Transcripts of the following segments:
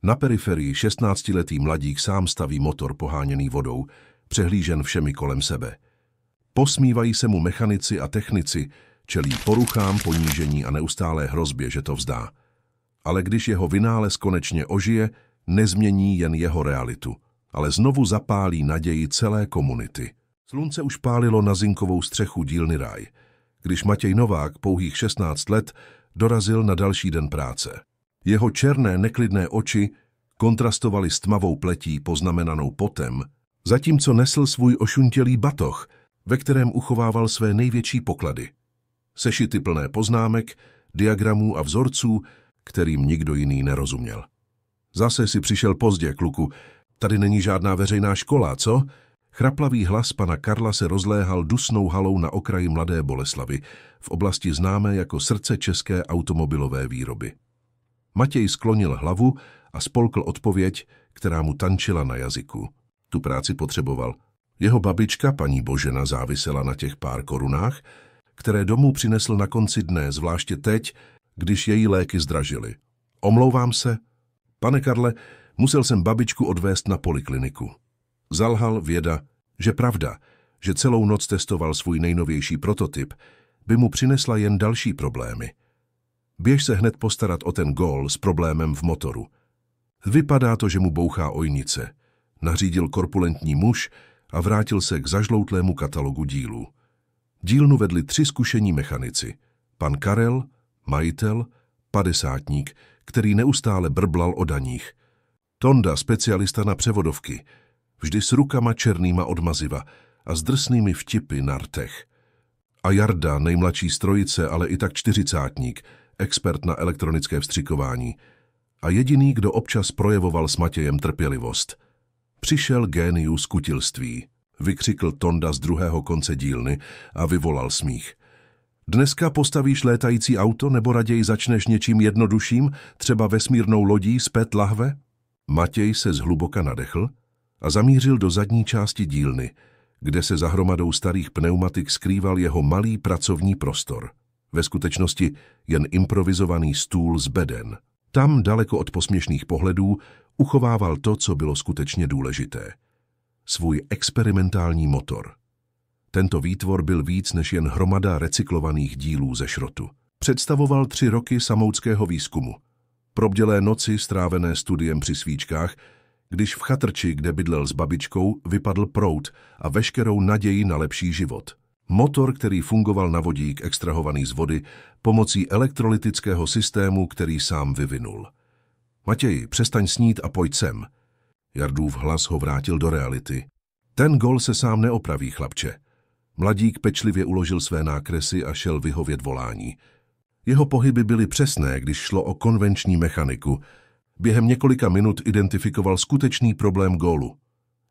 Na periferii 16letý mladík sám staví motor poháněný vodou, přehlížen všemi kolem sebe. Posmívají se mu mechanici a technici, čelí poruchám, ponížení a neustálé hrozbě, že to vzdá. Ale když jeho vynález konečně ožije, nezmění jen jeho realitu, ale znovu zapálí naději celé komunity. Slunce už pálilo na zinkovou střechu dílny Ráj, když Matěj Novák, pouhých 16 let, dorazil na další den práce. Jeho černé, neklidné oči kontrastovaly s tmavou pletí poznamenanou potem, zatímco nesl svůj ošuntělý batoh, ve kterém uchovával své největší poklady. Sešity plné poznámek, diagramů a vzorců, kterým nikdo jiný nerozuměl. Zase si přišel pozdě, kluku. Tady není žádná veřejná škola, co? Chraplavý hlas pana Karla se rozléhal dusnou halou na okraji Mladé Boleslavi, v oblasti známé jako srdce české automobilové výroby. Matěj sklonil hlavu a spolkl odpověď, která mu tančila na jazyku. Tu práci potřeboval. Jeho babička, paní Božena, závisela na těch pár korunách, které domů přinesl na konci dne, zvláště teď, když její léky zdražily. Omlouvám se. Pane Karle, musel jsem babičku odvést na polikliniku. Zalhal Věda, že pravda, že celou noc testoval svůj nejnovější prototyp, by mu přinesla jen další problémy. Běž se hned postarat o ten Gól s problémem v motoru. Vypadá to, že mu bouchá ojnice, nařídil korpulentní muž a vrátil se k zažloutlému katalogu dílů. Dílnu vedli 3 zkušení mechanici. Pan Karel, majitel, padesátník, který neustále brblal o daních. Tonda, specialista na převodovky, vždy s rukama černýma od maziva a s drsnými vtipy na rtech. A Jarda, nejmladší z trojice, ale i tak 40-tník, expert na elektronické vstřikování. A jediný, kdo občas projevoval s Matějem trpělivost. Přišel génius kutilství, vykřikl Tonda z druhého konce dílny a vyvolal smích. Dneska postavíš létající auto, nebo raději začneš něčím jednodušším, třeba vesmírnou lodí z PET lahve? Matěj se zhluboka nadechl a zamířil do zadní části dílny, kde se za hromadou starých pneumatik skrýval jeho malý pracovní prostor. Ve skutečnosti jen improvizovaný stůl z beden. Tam, daleko od posměšných pohledů, uchovával to, co bylo skutečně důležité. Svůj experimentální motor. Tento výtvor byl víc než jen hromada recyklovaných dílů ze šrotu. Představoval 3 roky samoutského výzkumu. Probdělé noci strávené studiem při svíčkách, když v chatrči, kde bydlel s babičkou, vypadl proud a veškerou naději na lepší život. Motor, který fungoval na vodík extrahovaný z vody pomocí elektrolytického systému, který sám vyvinul. Matěj, přestaň snít a pojď sem. Jardův hlas ho vrátil do reality. Ten Gól se sám neopraví, chlapče. Mladík pečlivě uložil své nákresy a šel vyhovět volání. Jeho pohyby byly přesné, když šlo o konvenční mechaniku. Během několika minut identifikoval skutečný problém Gólu.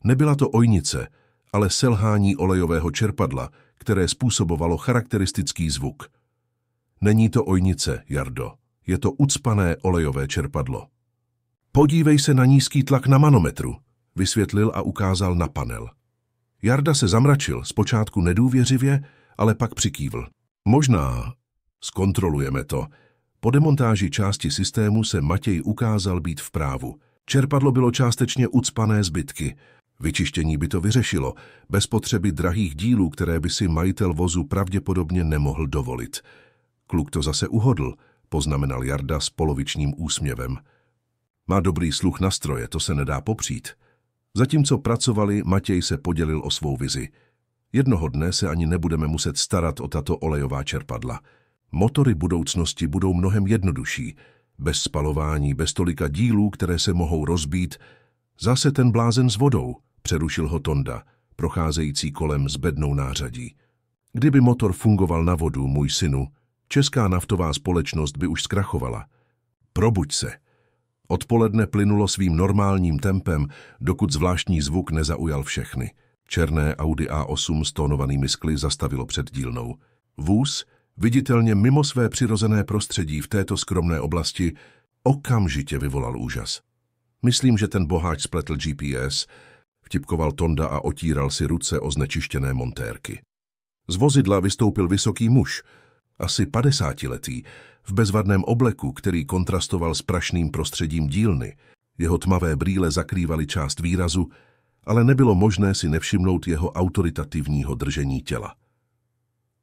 Nebyla to ojnice, ale selhání olejového čerpadla, které způsobovalo charakteristický zvuk. Není to ojnice, Jardo, je to ucpané olejové čerpadlo. Podívej se na nízký tlak na manometru, vysvětlil a ukázal na panel. Jarda se zamračil, zpočátku nedůvěřivě, ale pak přikývl. Možná, zkontrolujeme to. Po demontáži části systému se Matěj ukázal být v právu. Čerpadlo bylo částečně ucpané zbytky. Vyčištění by to vyřešilo, bez potřeby drahých dílů, které by si majitel vozu pravděpodobně nemohl dovolit. Kluk to zase uhodl, poznamenal Jarda s polovičním úsměvem. Má dobrý sluch na stroje, to se nedá popřít. Zatímco pracovali, Matěj se podělil o svou vizi. Jednoho dne se ani nebudeme muset starat o tato olejová čerpadla. Motory budoucnosti budou mnohem jednodušší, bez spalování, bez tolika dílů, které se mohou rozbít. Zase ten blázen s vodou, přerušil ho Tonda, procházející kolem s bednou nářadí. Kdyby motor fungoval na vodu, můj synu, česká naftová společnost by už zkrachovala. Probuď se. Odpoledne plynulo svým normálním tempem, dokud zvláštní zvuk nezaujal všechny. Černé Audi A8 s tónovanými skly zastavilo před dílnou. Vůz, viditelně mimo své přirozené prostředí v této skromné oblasti, okamžitě vyvolal úžas. Myslím, že ten boháč spletl GPS, vtipkoval Tonda a otíral si ruce o znečištěné montérky. Z vozidla vystoupil vysoký muž, asi 50letý, v bezvadném obleku, který kontrastoval s prašným prostředím dílny. Jeho tmavé brýle zakrývaly část výrazu, ale nebylo možné si nevšimnout jeho autoritativního držení těla.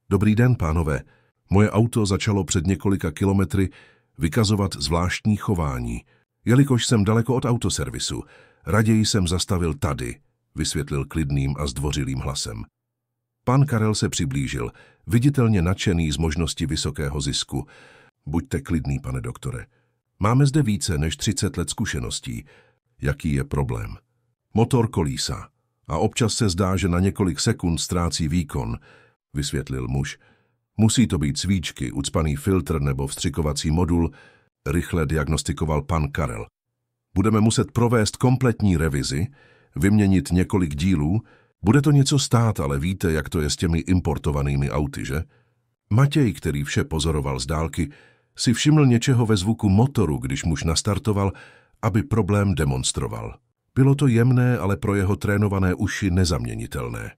Dobrý den, pánové. Moje auto začalo před několika kilometry vykazovat zvláštní chování. Jelikož jsem daleko od autoservisu, raději jsem zastavil tady, vysvětlil klidným a zdvořilým hlasem. Pan Karel se přiblížil, viditelně nadšený z možnosti vysokého zisku. Buďte klidný, pane doktore. Máme zde více než 30 let zkušeností. Jaký je problém? Motor kolísá a občas se zdá, že na několik sekund ztrácí výkon, vysvětlil muž. Musí to být svíčky, ucpaný filtr nebo vstřikovací modul, rychle diagnostikoval pan Karel. Budeme muset provést kompletní revizi, vyměnit několik dílů. Bude to něco stát, ale víte, jak to je s těmi importovanými auty, že? Matěj, který vše pozoroval z dálky, si všiml něčeho ve zvuku motoru, když muž nastartoval, aby problém demonstroval. Bylo to jemné, ale pro jeho trénované uši nezaměnitelné.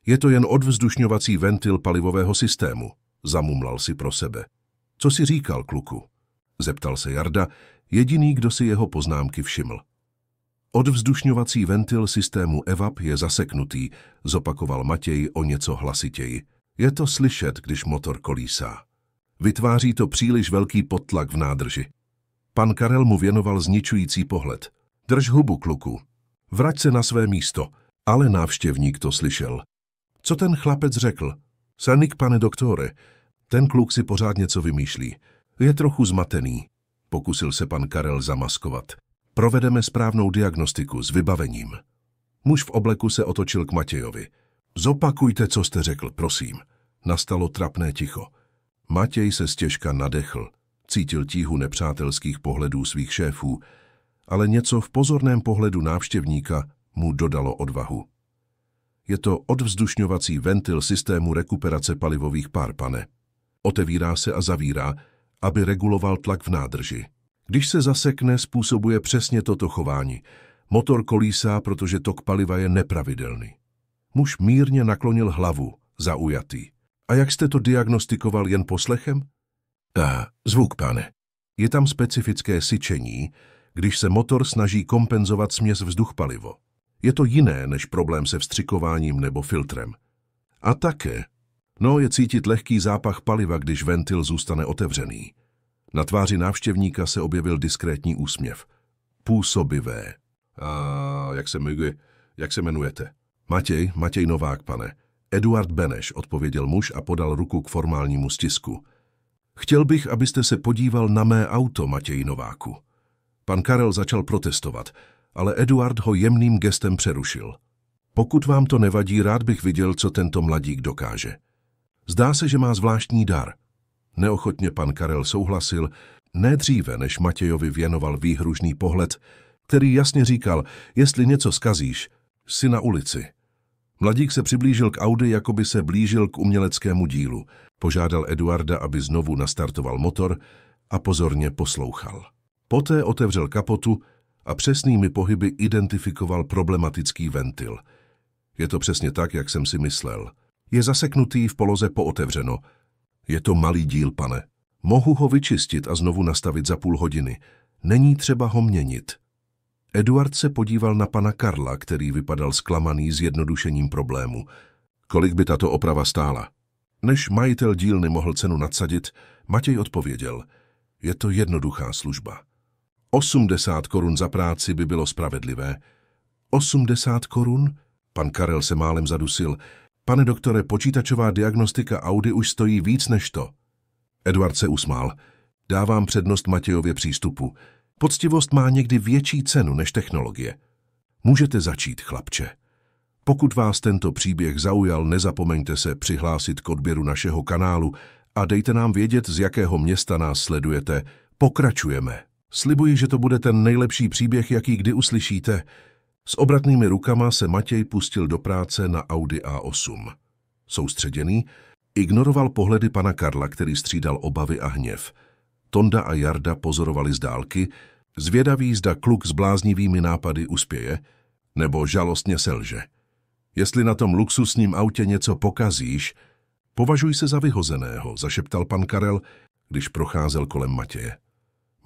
Je to jen odvzdušňovací ventil palivového systému, zamumlal si pro sebe. Co si říkal, kluku? Zeptal se Jarda, jediný, kdo si jeho poznámky všiml. Odvzdušňovací ventil systému EVAP je zaseknutý, zopakoval Matěj o něco hlasitěji. Je to slyšet, když motor kolísá. Vytváří to příliš velký podtlak v nádrži. Pan Karel mu věnoval zničující pohled. Drž hubu, kluku. Vrať se na své místo. Ale návštěvník to slyšel. Co ten chlapec řekl? Sanik, pane doktore, ten kluk si pořád něco vymýšlí. Je trochu zmatený. Pokusil se pan Karel zamaskovat. Provedeme správnou diagnostiku s vybavením. Muž v obleku se otočil k Matějovi. Zopakujte, co jste řekl, prosím. Nastalo trapné ticho. Matěj se stěžka nadechl. Cítil tíhu nepřátelských pohledů svých šéfů, ale něco v pozorném pohledu návštěvníka mu dodalo odvahu. Je to odvzdušňovací ventil systému rekuperace palivových pár, pane. Otevírá se a zavírá, aby reguloval tlak v nádrži. Když se zasekne, způsobuje přesně toto chování. Motor kolísá, protože tok paliva je nepravidelný. Muž mírně naklonil hlavu, zaujatý. A jak jste to diagnostikoval, jen poslechem? Zvuk, pane. Je tam specifické syčení, když se motor snaží kompenzovat směs vzduch-palivo. Je to jiné než problém se vstřikováním nebo filtrem. A také, je cítit lehký zápach paliva, když ventil zůstane otevřený. Na tváři návštěvníka se objevil diskrétní úsměv. Působivé. Jak se jmenujete? Matěj Novák, pane. Eduard Beneš, odpověděl muž a podal ruku k formálnímu stisku. Chtěl bych, abyste se podíval na mé auto, Matěj Nováku. Pan Karel začal protestovat, ale Eduard ho jemným gestem přerušil. Pokud vám to nevadí, rád bych viděl, co tento mladík dokáže. Zdá se, že má zvláštní dar. Neochotně pan Karel souhlasil, ne dříve, než Matějovi věnoval výhružný pohled, který jasně říkal, jestli něco zkazíš, jsi na ulici. Mladík se přiblížil k Audi, jako by se blížil k uměleckému dílu. Požádal Eduarda, aby znovu nastartoval motor a pozorně poslouchal. Poté otevřel kapotu a přesnými pohyby identifikoval problematický ventil. Je to přesně tak, jak jsem si myslel. Je zaseknutý v poloze pootevřeno. Je to malý díl, pane. Mohu ho vyčistit a znovu nastavit za půl hodiny. Není třeba ho měnit. Eduard se podíval na pana Karla, který vypadal zklamaný zjednodušením problému. Kolik by tato oprava stála? Než majitel dílny mohl cenu nadsadit, Matěj odpověděl. Je to jednoduchá služba. 80 korun za práci by bylo spravedlivé. 80 korun? Pan Karel se málem zadusil. Pane doktore, počítačová diagnostika Audi už stojí víc než to. Eduard se usmál. Dávám přednost Matějově přístupu. Poctivost má někdy větší cenu než technologie. Můžete začít, chlapče. Pokud vás tento příběh zaujal, nezapomeňte se přihlásit k odběru našeho kanálu a dejte nám vědět, z jakého města nás sledujete. Pokračujeme. Slibuji, že to bude ten nejlepší příběh, jaký kdy uslyšíte. S obratnými rukama se Matěj pustil do práce na Audi A8. Soustředěný, ignoroval pohledy pana Karla, který střídal obavy a hněv. Tonda a Jarda pozorovali z dálky, zvědaví, zda kluk s bláznivými nápady uspěje, nebo žalostně selže. Jestli na tom luxusním autě něco pokazíš, považuj se za vyhozeného, zašeptal pan Karel, když procházel kolem Matěje.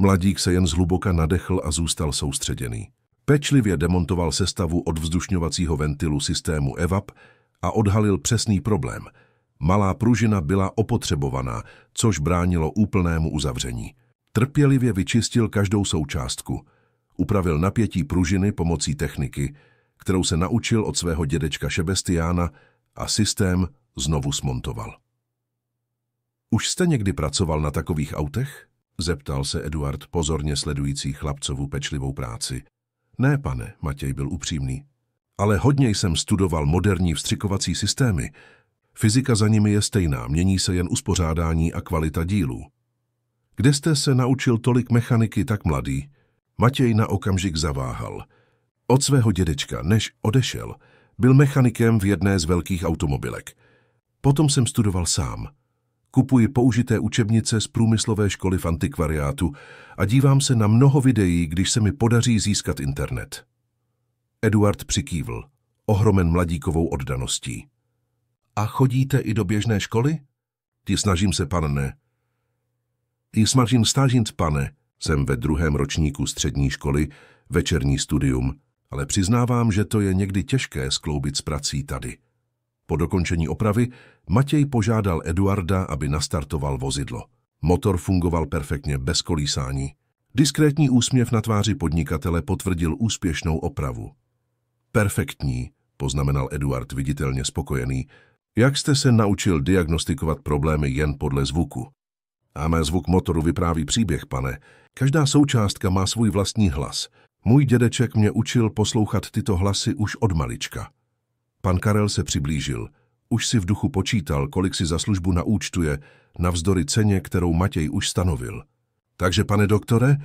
Mladík se jen zhluboka nadechl a zůstal soustředěný. Pečlivě demontoval sestavu odvzdušňovacího ventilu systému EVAP a odhalil přesný problém. Malá pružina byla opotřebovaná, což bránilo úplnému uzavření. Trpělivě vyčistil každou součástku. Upravil napětí pružiny pomocí techniky, kterou se naučil od svého dědečka Šebestiána, a systém znovu smontoval. Už jste někdy pracoval na takových autech? Zeptal se Eduard, pozorně sledující chlapcovu pečlivou práci. Ne, pane, Matěj byl upřímný. Ale hodně jsem studoval moderní vstřikovací systémy. Fyzika za nimi je stejná, mění se jen uspořádání a kvalita dílů. Kde jste se naučil tolik mechaniky tak mladý? Matěj na okamžik zaváhal. Od svého dědečka, než odešel, byl mechanikem v jedné z velkých automobilek. Potom jsem studoval sám. Kupuji použité učebnice z průmyslové školy v antikvariátu a dívám se na mnoho videí, když se mi podaří získat internet. Eduard přikývl, ohromen mladíkovou oddaností. A chodíte i do běžné školy? Ty snažím se, pane. Ty snažím stážit, pane. Jsem ve 2. ročníku střední školy, večerní studium, ale přiznávám, že to je někdy těžké skloubit s prací tady. Po dokončení opravy Matěj požádal Eduarda, aby nastartoval vozidlo. Motor fungoval perfektně bez kolísání. Diskrétní úsměv na tváři podnikatele potvrdil úspěšnou opravu. Perfektní, poznamenal Eduard viditelně spokojený. Jak jste se naučil diagnostikovat problémy jen podle zvuku? A mé zvuk motoru vypráví příběh, pane. Každá součástka má svůj vlastní hlas. Můj dědeček mě učil poslouchat tyto hlasy už od malička. Pan Karel se přiblížil. Už si v duchu počítal, kolik si za službu naúčtuje, navzdory ceně, kterou Matěj už stanovil. Takže, pane doktore,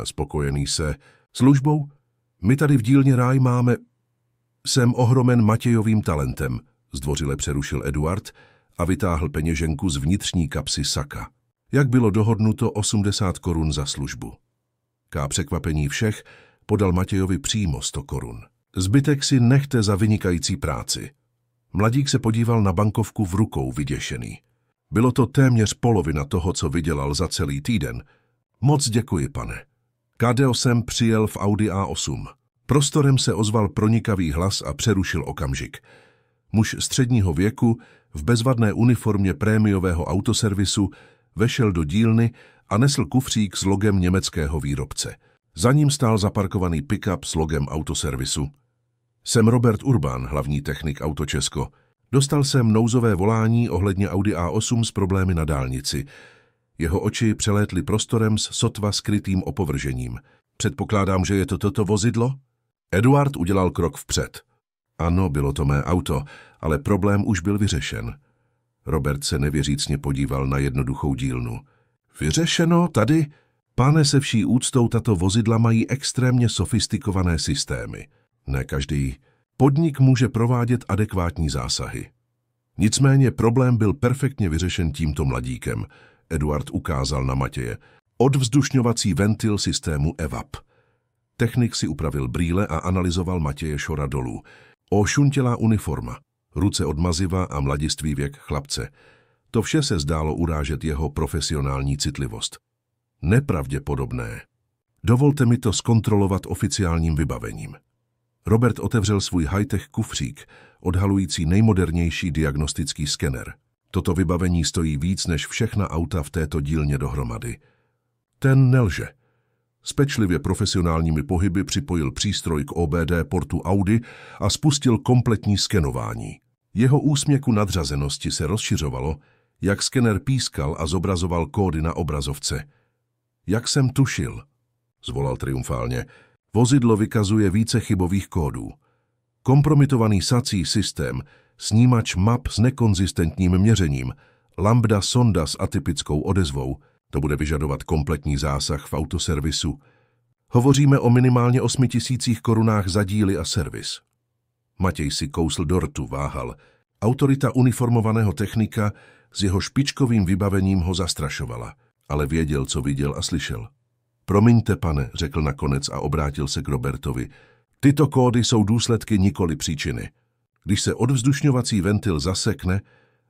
spokojený se, službou? My tady v dílně Ráj máme... Jsem ohromen Matějovým talentem, zdvořile přerušil Eduard a vytáhl peněženku z vnitřní kapsy saka. Jak bylo dohodnuto, 80 korun za službu. K překvapení všech podal Matějovi přímo 100 korun. Zbytek si nechte za vynikající práci. Mladík se podíval na bankovku v rukou vyděšený. Bylo to téměř polovina toho, co vydělal za celý týden. Moc děkuji, pane. Kadeo jsem přijel v Audi A8. Prostorem se ozval pronikavý hlas a přerušil okamžik. Muž středního věku, v bezvadné uniformě prémiového autoservisu, vešel do dílny a nesl kufřík s logem německého výrobce. Za ním stál zaparkovaný pick-up s logem autoservisu. Jsem Robert Urban, hlavní technik Autočesko. Dostal jsem nouzové volání ohledně Audi A8 s problémy na dálnici. Jeho oči přelétly prostorem s sotva skrytým opovržením. Předpokládám, že je to toto vozidlo? Eduard udělal krok vpřed. Ano, bylo to mé auto, ale problém už byl vyřešen. Robert se nevěřícně podíval na jednoduchou dílnu. Vyřešeno tady? Pane, se vší úctou, tato vozidla mají extrémně sofistikované systémy. Ne každý podnik může provádět adekvátní zásahy. Nicméně problém byl perfektně vyřešen tímto mladíkem. Eduard ukázal na Matěje. Odvzdušňovací ventil systému EVAP. Technik si upravil brýle a analyzoval Matěje šora dolů. Ošuntělá uniforma, ruce od maziva a mladistvý věk chlapce. To vše se zdálo urážet jeho profesionální citlivost. Nepravděpodobné. Dovolte mi to zkontrolovat oficiálním vybavením. Robert otevřel svůj high-tech kufřík, odhalující nejmodernější diagnostický skener. Toto vybavení stojí víc než všechna auta v této dílně dohromady. Ten nelže. S pečlivě profesionálními pohyby připojil přístroj k OBD portu Audi a spustil kompletní skenování. Jeho úsměku nadřazenosti se rozšiřovalo, jak skener pískal a zobrazoval kódy na obrazovce. Jak jsem tušil, zvolal triumfálně, vozidlo vykazuje více chybových kódů. Kompromitovaný sací systém, snímač map s nekonzistentním měřením, lambda sonda s atypickou odezvou, to bude vyžadovat kompletní zásah v autoservisu. Hovoříme o minimálně 8 000 korunách za díly a servis. Matěj si kousl do rtu, váhal. Autorita uniformovaného technika s jeho špičkovým vybavením ho zastrašovala, ale věděl, co viděl a slyšel. Promiňte, pane, řekl nakonec a obrátil se k Robertovi. Tyto kódy jsou důsledky, nikoli příčiny. Když se odvzdušňovací ventil zasekne,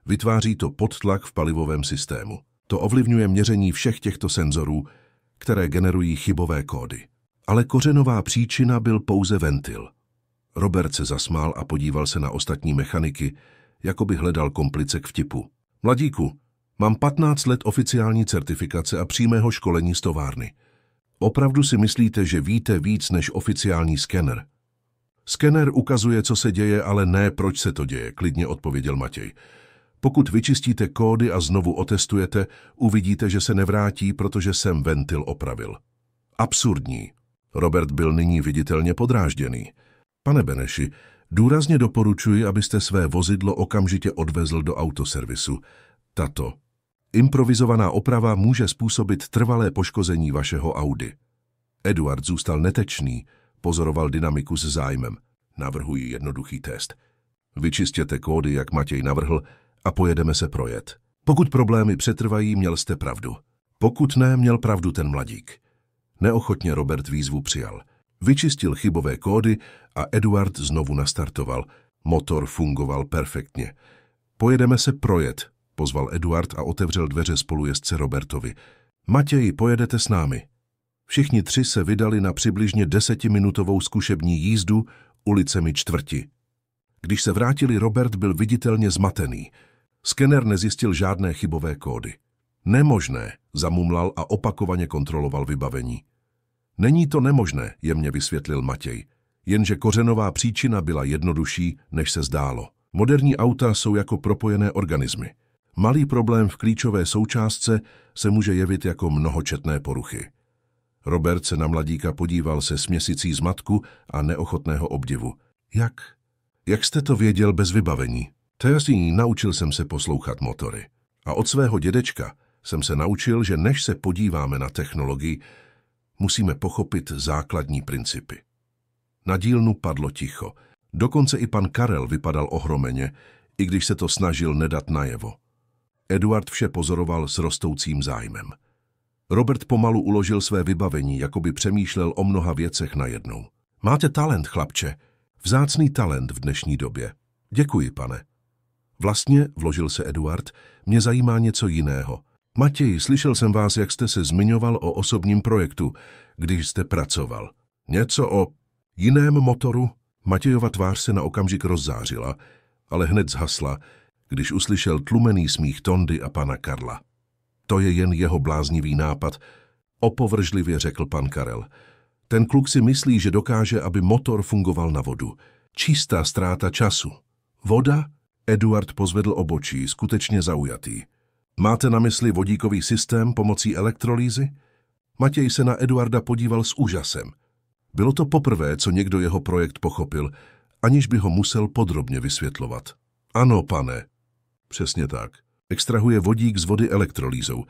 vytváří to podtlak v palivovém systému. To ovlivňuje měření všech těchto senzorů, které generují chybové kódy. Ale kořenová příčina byl pouze ventil. Robert se zasmál a podíval se na ostatní mechaniky, jako by hledal komplice k vtipu. Mladíku, mám 15 let oficiální certifikace a přímého školení z továrny. Opravdu si myslíte, že víte víc než oficiální skener? Skener ukazuje, co se děje, ale ne, proč se to děje, klidně odpověděl Matěj. Pokud vyčistíte kódy a znovu otestujete, uvidíte, že se nevrátí, protože jsem ventil opravil. Absurdní. Robert byl nyní viditelně podrážděný. Pane Beneši, důrazně doporučuji, abyste své vozidlo okamžitě odvezl do autoservisu. Tato improvizovaná oprava může způsobit trvalé poškození vašeho Audi. Eduard zůstal netečný, pozoroval dynamiku s zájmem. Navrhuji jednoduchý test. Vyčistěte kódy, jak Matěj navrhl, a pojedeme se projet. Pokud problémy přetrvají, měl jste pravdu. Pokud ne, měl pravdu ten mladík. Neochotně Robert výzvu přijal. Vyčistil chybové kódy a Eduard znovu nastartoval. Motor fungoval perfektně. Pojedeme se projet, pozval Eduard a otevřel dveře spolujezdce Robertovi. Matěj, pojedete s námi. Všichni tři se vydali na přibližně 10minutovou zkušební jízdu ulicemi čtvrti. Když se vrátili, Robert byl viditelně zmatený. Skener nezjistil žádné chybové kódy. Nemožné, zamumlal a opakovaně kontroloval vybavení. Není to nemožné, jemně vysvětlil Matěj, jenže kořenová příčina byla jednodušší, než se zdálo. Moderní auta jsou jako propojené organismy. Malý problém v klíčové součástce se může jevit jako mnohočetné poruchy. Robert se na mladíka podíval se směsicí zmatku a neochotného obdivu. Jak jste to věděl bez vybavení? Naučil jsem se poslouchat motory. A od svého dědečka jsem se naučil, že než se podíváme na technologii, musíme pochopit základní principy. Na dílnu padlo ticho. Dokonce i pan Karel vypadal ohromeně, i když se to snažil nedat najevo. Eduard vše pozoroval s rostoucím zájmem. Robert pomalu uložil své vybavení, jako by přemýšlel o mnoha věcech najednou. Máte talent, chlapče. Vzácný talent v dnešní době. Děkuji, pane. Vlastně, vložil se Eduard, mě zajímá něco jiného. Matěj, slyšel jsem vás, jak jste se zmiňoval o osobním projektu, když jste pracoval. Něco o jiném motoru? Matějova tvář se na okamžik rozzářila, ale hned zhasla, když uslyšel tlumený smích Tondy a pana Karla. To je jen jeho bláznivý nápad, opovržlivě řekl pan Karel. Ten kluk si myslí, že dokáže, aby motor fungoval na vodu. Čistá ztráta času. Voda? Eduard pozvedl obočí, skutečně zaujatý. Máte na mysli vodíkový systém pomocí elektrolýzy? Matěj se na Eduarda podíval s úžasem. Bylo to poprvé, co někdo jeho projekt pochopil, aniž by ho musel podrobně vysvětlovat. Ano, pane. Přesně tak. Extrahuje vodík z vody elektrolýzou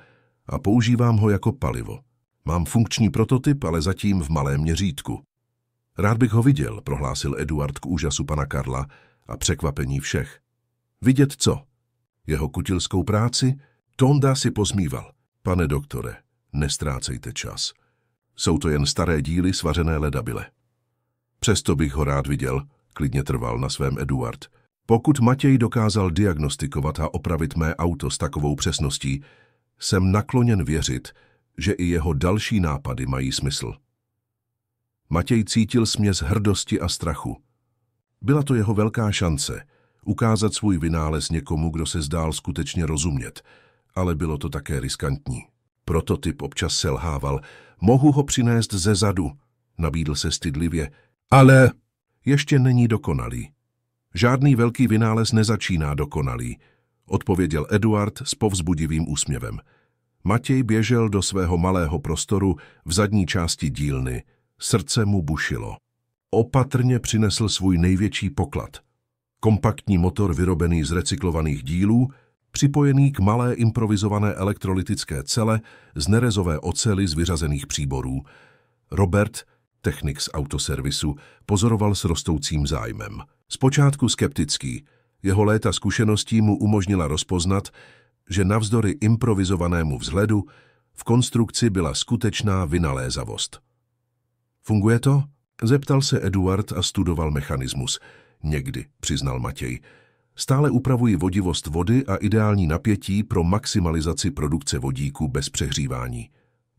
a používám ho jako palivo. Mám funkční prototyp, ale zatím v malém měřítku. Rád bych ho viděl, prohlásil Eduard k úžasu pana Karla a překvapení všech. Vidět co? Jeho kutilskou práci? Tonda si posmíval. Pane doktore, nestrácejte čas. Jsou to jen staré díly svařené ledabyle. Přesto bych ho rád viděl, klidně trval na svém Eduard. Pokud Matěj dokázal diagnostikovat a opravit mé auto s takovou přesností, jsem nakloněn věřit, že i jeho další nápady mají smysl. Matěj cítil směs hrdosti a strachu. Byla to jeho velká šance ukázat svůj vynález někomu, kdo se zdál skutečně rozumět, ale bylo to také riskantní. Prototyp občas selhával. Mohu ho přinést ze zadu, nabídl se stydlivě, ale ještě není dokonalý. Žádný velký vynález nezačíná dokonalý, odpověděl Eduard s povzbudivým úsměvem. Matěj běžel do svého malého prostoru v zadní části dílny. Srdce mu bušilo. Opatrně přinesl svůj největší poklad. Kompaktní motor vyrobený z recyklovaných dílů, připojený k malé improvizované elektrolytické cele z nerezové oceli z vyřazených příborů. Robert, technik z autoservisu, pozoroval s rostoucím zájmem. Zpočátku skeptický, jeho léta zkušeností mu umožnila rozpoznat, že navzdory improvizovanému vzhledu v konstrukci byla skutečná vynalézavost. Funguje to? Zeptal se Eduard a studoval mechanismus. Někdy, přiznal Matěj. Stále upravuji vodivost vody a ideální napětí pro maximalizaci produkce vodíku bez přehřívání.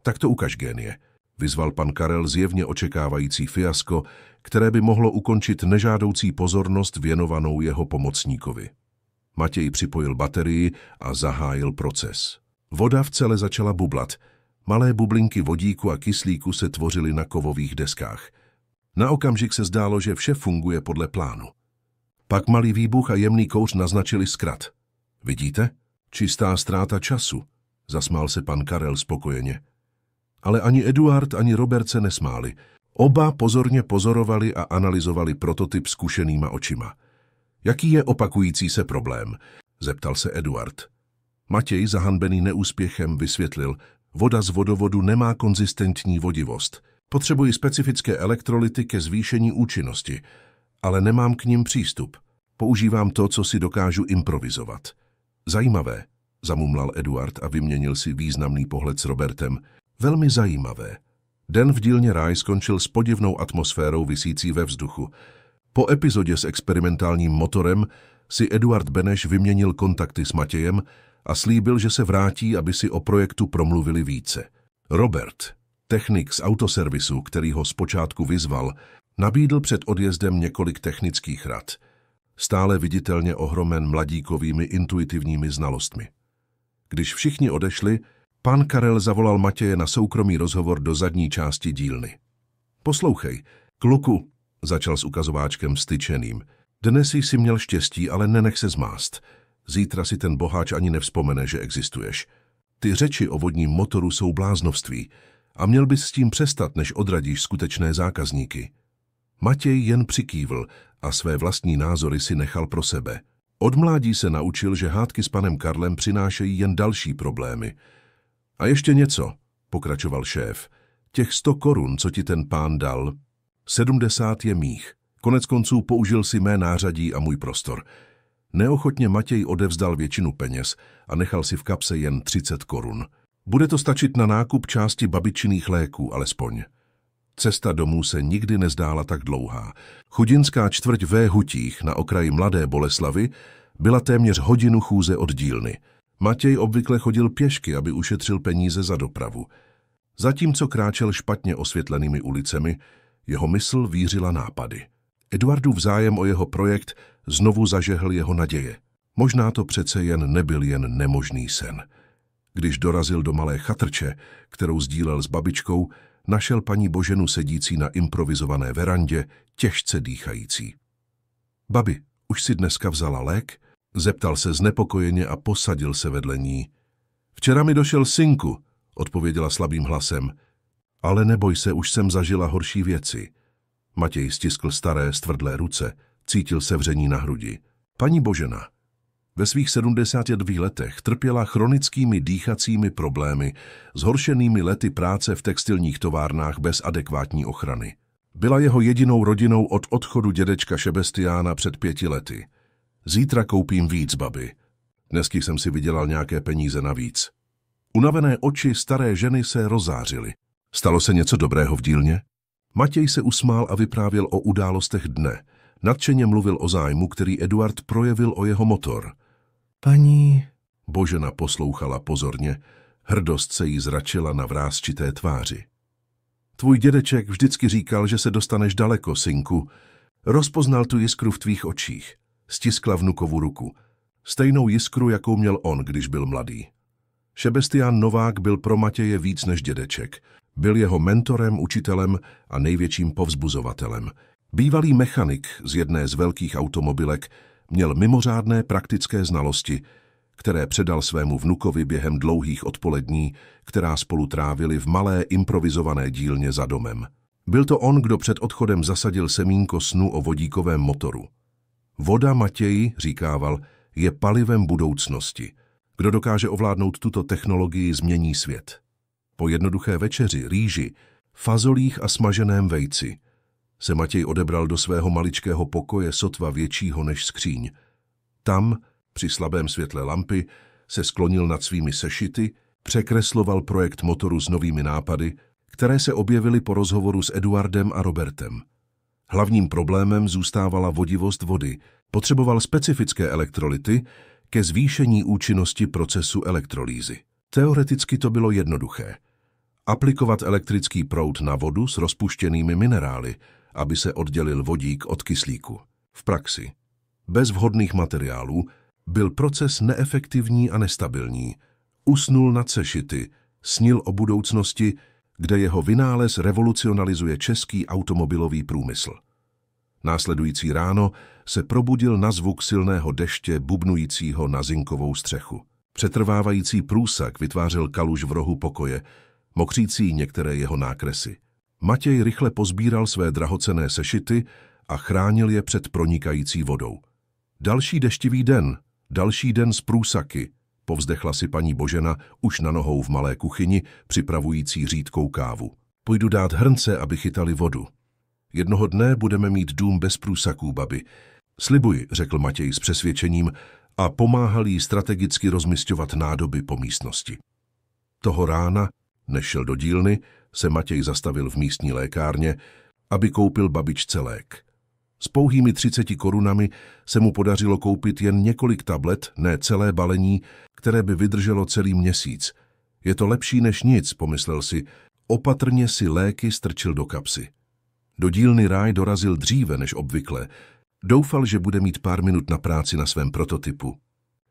Tak to ukaž génie, vyzval pan Karel zjevně očekávající fiasko, které by mohlo ukončit nežádoucí pozornost věnovanou jeho pomocníkovi. Matěj připojil baterii a zahájil proces. Voda v cele začala bublat. Malé bublinky vodíku a kyslíku se tvořily na kovových deskách. Na okamžik se zdálo, že vše funguje podle plánu. Pak malý výbuch a jemný kouř naznačili zkrat. Vidíte? Čistá ztráta času, zasmál se pan Karel spokojeně. Ale ani Eduard, ani Robert se nesmáli. Oba pozorně pozorovali a analyzovali prototyp zkušenýma očima. Jaký je opakující se problém? Zeptal se Eduard. Matěj, zahanbený neúspěchem, vysvětlil. Voda z vodovodu nemá konzistentní vodivost. Potřebuji specifické elektrolyty ke zvýšení účinnosti, ale nemám k nim přístup. Používám to, co si dokážu improvizovat. Zajímavé, zamumlal Eduard a vyměnil si významný pohled s Robertem. Velmi zajímavé. Den v dílně Ráj skončil s podivnou atmosférou visící ve vzduchu. Po epizodě s experimentálním motorem si Eduard Beneš vyměnil kontakty s Matějem a slíbil, že se vrátí, aby si o projektu promluvili více. Robert, technik z autoservisu, který ho zpočátku vyzval, nabídl před odjezdem několik technických rad, stále viditelně ohromen mladíkovými intuitivními znalostmi. Když všichni odešli, pan Karel zavolal Matěje na soukromý rozhovor do zadní části dílny. Poslouchej, kluku, začal s ukazováčkem styčeným. Dnes jsi měl štěstí, ale nenech se zmást. Zítra si ten boháč ani nevzpomene, že existuješ. Ty řeči o vodním motoru jsou bláznovství a měl bys s tím přestat, než odradíš skutečné zákazníky. Matěj jen přikývl a své vlastní názory si nechal pro sebe. Od mládí se naučil, že hádky s panem Karlem přinášejí jen další problémy. A ještě něco, pokračoval šéf. Těch 100 korun, co ti ten pán dal, 70 je mých. Koneckonců použil si mé nářadí a můj prostor. Neochotně Matěj odevzdal většinu peněz a nechal si v kapse jen 30 korun. Bude to stačit na nákup části babičiných léků, alespoň. Cesta domů se nikdy nezdála tak dlouhá. Chudinská čtvrť V Hutích na okraji Mladé Boleslavy byla téměř hodinu chůze od dílny. Matěj obvykle chodil pěšky, aby ušetřil peníze za dopravu. Zatímco kráčel špatně osvětlenými ulicemi, jeho mysl vířila nápady. Eduardův zájem o jeho projekt znovu zažehl jeho naděje. Možná to přece jen nebyl jen nemožný sen. Když dorazil do malé chatrče, kterou sdílel s babičkou, našel paní Boženu sedící na improvizované verandě, těžce dýchající. Babi, už si dneska vzala lék? Zeptal se znepokojeně a posadil se vedle ní. Včera mi došel synku, odpověděla slabým hlasem. Ale neboj se, už jsem zažila horší věci. Matěj stiskl staré, stvrdlé ruce, cítil se vření na hrudi. Paní Božena ve svých 72 letech trpěla chronickými dýchacími problémy, zhoršenými lety práce v textilních továrnách bez adekvátní ochrany. Byla jeho jedinou rodinou od odchodu dědečka Šebestiána před 5 lety. Zítra koupím víc, babi. Dnesky jsem si vydělal nějaké peníze navíc. Unavené oči staré ženy se rozářily. Stalo se něco dobrého v dílně? Matěj se usmál a vyprávěl o událostech dne. Nadšeně mluvil o zájmu, který Eduard projevil o jeho motor. Paní Božena poslouchala pozorně, hrdost se jí zračila na vrásčité tváři. Tvůj dědeček vždycky říkal, že se dostaneš daleko, synku. Rozpoznal tu jiskru v tvých očích. Stiskla vnukovu ruku. Stejnou jiskru, jakou měl on, když byl mladý. Šebestián Novák byl pro Matěje víc než dědeček. Byl jeho mentorem, učitelem a největším povzbuzovatelem. Bývalý mechanik z jedné z velkých automobilek měl mimořádné praktické znalosti, které předal svému vnukovi během dlouhých odpolední, která spolu trávili v malé improvizované dílně za domem. Byl to on, kdo před odchodem zasadil semínko snu o vodíkovém motoru. Voda, Matěji, říkával, je palivem budoucnosti. Kdo dokáže ovládnout tuto technologii, změní svět. Po jednoduché večeři, rýži, fazolích a smaženém vejci se Matěj odebral do svého maličkého pokoje sotva většího než skříň. Tam, při slabém světle lampy, se sklonil nad svými sešity, překresloval projekt motoru s novými nápady, které se objevily po rozhovoru s Eduardem a Robertem. Hlavním problémem zůstávala vodivost vody. Potřeboval specifické elektrolyty ke zvýšení účinnosti procesu elektrolýzy. Teoreticky to bylo jednoduché, Aplikovat elektrický proud na vodu s rozpuštěnými minerály, aby se oddělil vodík od kyslíku. V praxi, bez vhodných materiálů, byl proces neefektivní a nestabilní. Usnul nad sešity, snil o budoucnosti, kde jeho vynález revolucionalizuje český automobilový průmysl. Následující ráno se probudil na zvuk silného deště bubnujícího na zinkovou střechu. Přetrvávající průsak vytvářel kaluž v rohu pokoje, mokřící některé jeho nákresy. Matěj rychle pozbíral své drahocenné sešity a chránil je před pronikající vodou. Další deštivý den, další den z průsaky, povzdechla si paní Božena už na nohou v malé kuchyni, připravující řídkou kávu. Půjdu dát hrnce, aby chytali vodu. Jednoho dne budeme mít dům bez průsaků, babi. Slibuji, řekl Matěj s přesvědčením a pomáhal jí strategicky rozmisťovat nádoby po místnosti. Toho rána, než šel do dílny, se Matěj zastavil v místní lékárně, aby koupil babičce lék. S pouhými 30 korunami se mu podařilo koupit jen několik tablet, ne celé balení, které by vydrželo celý měsíc. Je to lepší než nic, pomyslel si, opatrně si léky strčil do kapsy. Do dílny Ráj dorazil dříve než obvykle. Doufal, že bude mít pár minut na práci na svém prototypu,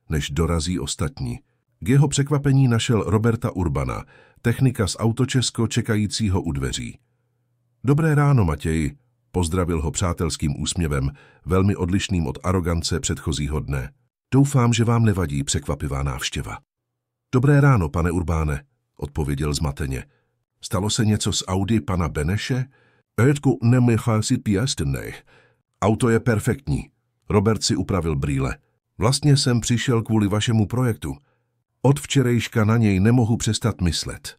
než dorazí ostatní. K jeho překvapení našel Roberta Urbana, technika z Autočesko čekajícího u dveří. Dobré ráno, Matěji, pozdravil ho přátelským úsměvem, velmi odlišným od arogance předchozího dne. Doufám, že vám nevadí překvapivá návštěva. Dobré ráno, pane Urbáne, odpověděl zmateně. Stalo se něco s Audi pana Beneše? Edku, nemychal si pěstnej. Auto je perfektní. Robert si upravil brýle. Vlastně jsem přišel kvůli vašemu projektu. Od včerejška na něj nemohu přestat myslet.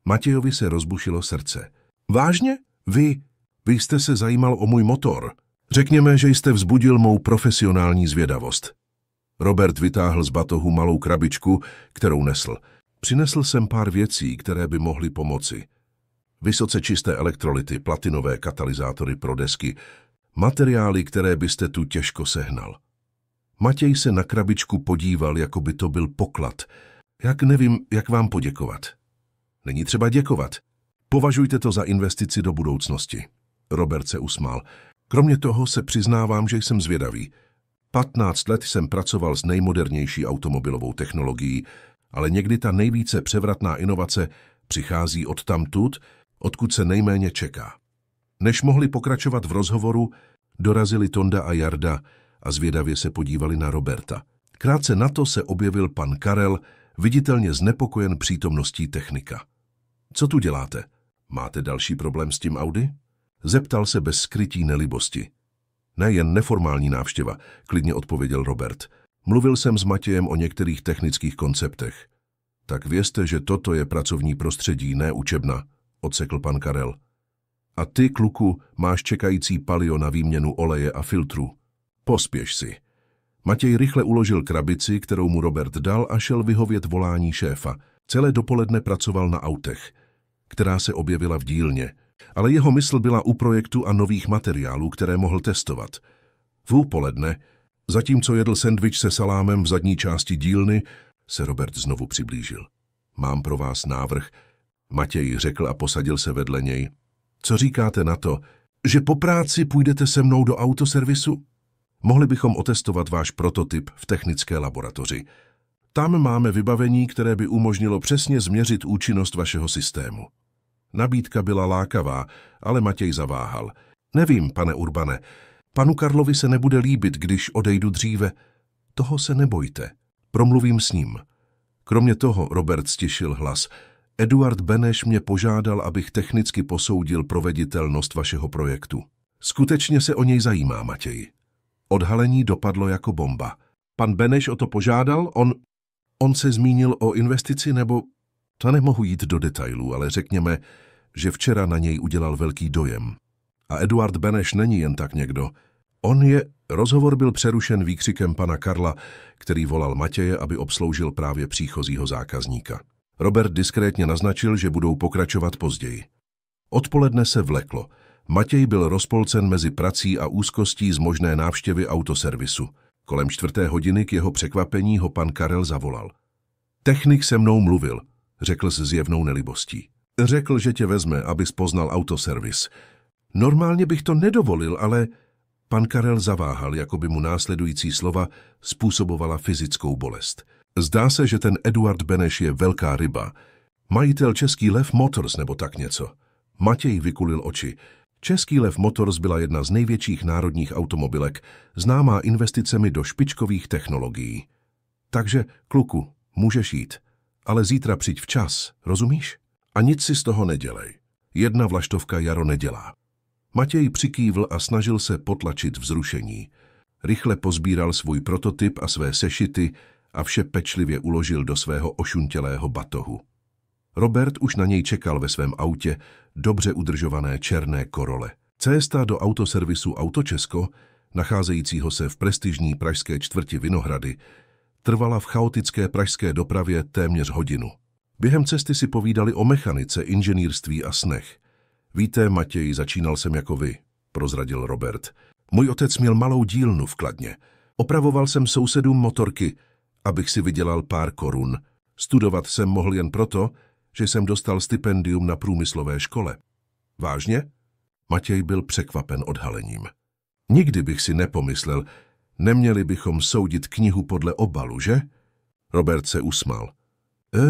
Matějovi se rozbušilo srdce. Vážně? Vy jste se zajímal o můj motor. Řekněme, že jste vzbudil mou profesionální zvědavost. Robert vytáhl z batohu malou krabičku, kterou nesl. Přinesl jsem pár věcí, které by mohly pomoci. Vysoce čisté elektrolyty, platinové katalyzátory pro desky, materiály, které byste tu těžko sehnal. Matěj se na krabičku podíval, jako by to byl poklad. Nevím, jak vám poděkovat. Není třeba děkovat. Považujte to za investici do budoucnosti. Robert se usmál. Kromě toho se přiznávám, že jsem zvědavý. 15 let jsem pracoval s nejmodernější automobilovou technologií, ale někdy ta nejvíce převratná inovace přichází odtamtud, odkud se nejméně čeká. Než mohli pokračovat v rozhovoru, dorazili Tonda a Jarda a zvědavě se podívali na Roberta. Krátce na to se objevil pan Karel, viditelně znepokojen přítomností technika. Co tu děláte? Máte další problém s tím Audi? Zeptal se bez skrytí nelibosti. Ne, jen neformální návštěva, klidně odpověděl Robert. Mluvil jsem s Matějem o některých technických konceptech. Tak vězte, že toto je pracovní prostředí, ne učebna, odsekl pan Karel. A ty, kluku, máš čekající palio na výměnu oleje a filtru. Pospěš si. Matěj rychle uložil krabici, kterou mu Robert dal, a šel vyhovět volání šéfa. Celé dopoledne pracoval na autech, která se objevila v dílně, ale jeho mysl byla u projektu a nových materiálů, které mohl testovat. V úpoledne, zatímco jedl sendvič se salámem v zadní části dílny, se Robert znovu přiblížil. Mám pro vás návrh, Matěj řekl a posadil se vedle něj. Co říkáte na to, že po práci půjdete se mnou do autoservisu? Mohli bychom otestovat váš prototyp v technické laboratoři. Tam máme vybavení, které by umožnilo přesně změřit účinnost vašeho systému. Nabídka byla lákavá, ale Matěj zaváhal. Nevím, pane Urbane, panu Karlovi se nebude líbit, když odejdu dříve. Toho se nebojte. Promluvím s ním. Kromě toho, Robert stišil hlas, Eduard Beneš mě požádal, abych technicky posoudil proveditelnost vašeho projektu. Skutečně se o něj zajímá, Matěj. Odhalení dopadlo jako bomba. Pan Beneš o to požádal? On se zmínil o investici, nebo... To nemohu jít do detailů, ale řekněme, že včera na něj udělal velký dojem. A Eduard Beneš není jen tak někdo. Rozhovor byl přerušen výkřikem pana Karla, který volal Matěje, aby obsloužil právě příchozího zákazníka. Robert diskrétně naznačil, že budou pokračovat později. Odpoledne se vleklo. Matěj byl rozpolcen mezi prací a úzkostí z možné návštěvy autoservisu. Kolem 4:00 k jeho překvapení ho pan Karel zavolal. Technik se mnou mluvil, řekl s zjevnou nelibostí. Řekl, že tě vezme, abys poznal autoservis. Normálně bych to nedovolil, ale... Pan Karel zaváhal, jako by mu následující slova způsobovala fyzickou bolest. Zdá se, že ten Eduard Beneš je velká ryba. Majitel Český Lev Motors nebo tak něco. Matěj vykulil oči. Český Lev Motors byla jedna z největších národních automobilek, známá investicemi do špičkových technologií. Takže, kluku, můžeš jít, ale zítra přijď včas, rozumíš? A nic si z toho nedělej. Jedna vlaštovka jaro nedělá. Matěj přikývl a snažil se potlačit vzrušení. Rychle pozbíral svůj prototyp a své sešity a vše pečlivě uložil do svého ošuntělého batohu. Robert už na něj čekal ve svém autě, dobře udržované černé Corole. Cesta do autoservisu Autočesko, nacházejícího se v prestižní pražské čtvrti Vinohrady, trvala v chaotické pražské dopravě téměř hodinu. Během cesty si povídali o mechanice, inženýrství a snech. Víte, Matěj, začínal jsem jako vy, prozradil Robert. Můj otec měl malou dílnu v Kladně. Opravoval jsem sousedům motorky, abych si vydělal pár korun. Studovat jsem mohl jen proto, že jsem dostal stipendium na průmyslové škole. Vážně? Matěj byl překvapen odhalením. Nikdy bych si nepomyslel, neměli bychom soudit knihu podle obalu, že? Robert se usmál.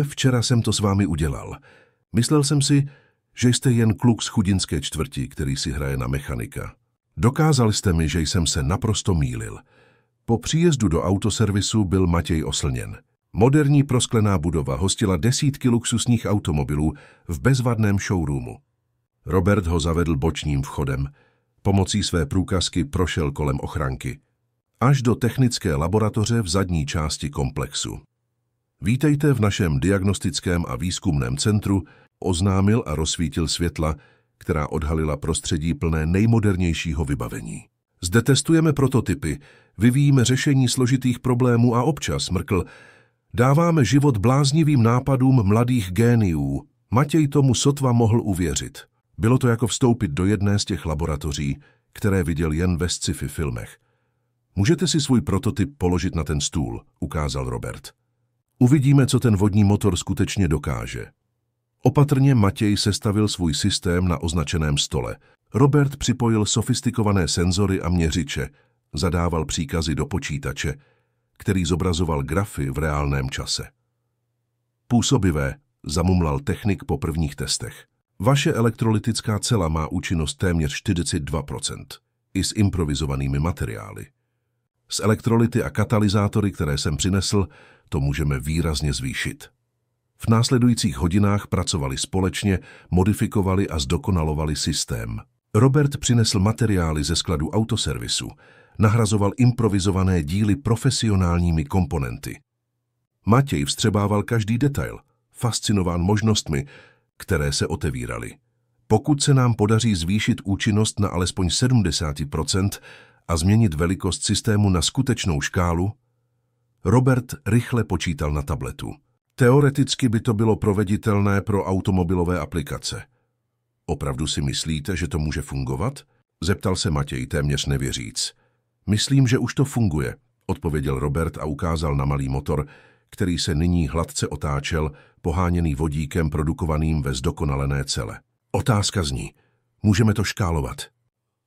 Včera jsem to s vámi udělal. Myslel jsem si, že jste jen kluk z chudinské čtvrti, který si hraje na mechanika. Dokázal jste mi, že jsem se naprosto mýlil. Po příjezdu do autoservisu byl Matěj oslněn. Moderní prosklená budova hostila desítky luxusních automobilů v bezvadném showroomu. Robert ho zavedl bočním vchodem. Pomocí své průkazky prošel kolem ochranky. Až do technické laboratoře v zadní části komplexu. Vítejte v našem diagnostickém a výzkumném centru, oznámil a rozsvítil světla, která odhalila prostředí plné nejmodernějšího vybavení. Zde testujeme prototypy, vyvíjíme řešení složitých problémů a občas, mrkl, dáváme život bláznivým nápadům mladých géniů. Matěj tomu sotva mohl uvěřit. Bylo to jako vstoupit do jedné z těch laboratoří, které viděl jen ve sci-fi filmech. Můžete si svůj prototyp položit na ten stůl, ukázal Robert. Uvidíme, co ten vodní motor skutečně dokáže. Opatrně Matěj sestavil svůj systém na označeném stole. Robert připojil sofistikované senzory a měřiče, zadával příkazy do počítače, který zobrazoval grafy v reálném čase. Působivé, zamumlal technik po prvních testech. Vaše elektrolytická cela má účinnost téměř 42%, i s improvizovanými materiály. S elektrolyty a katalyzátory, které jsem přinesl, to můžeme výrazně zvýšit. V následujících hodinách pracovali společně, modifikovali a zdokonalovali systém. Robert přinesl materiály ze skladu autoservisu, nahrazoval improvizované díly profesionálními komponenty. Matěj vstřebával každý detail, fascinován možnostmi, které se otevíraly. Pokud se nám podaří zvýšit účinnost na alespoň 70% a změnit velikost systému na skutečnou škálu, Robert rychle počítal na tabletu. Teoreticky by to bylo proveditelné pro automobilové aplikace. Opravdu si myslíte, že to může fungovat? Zeptal se Matěj téměř nevěříc. Myslím, že už to funguje, odpověděl Robert a ukázal na malý motor, který se nyní hladce otáčel, poháněný vodíkem produkovaným ve zdokonalené cele. Otázka zní, můžeme to škálovat?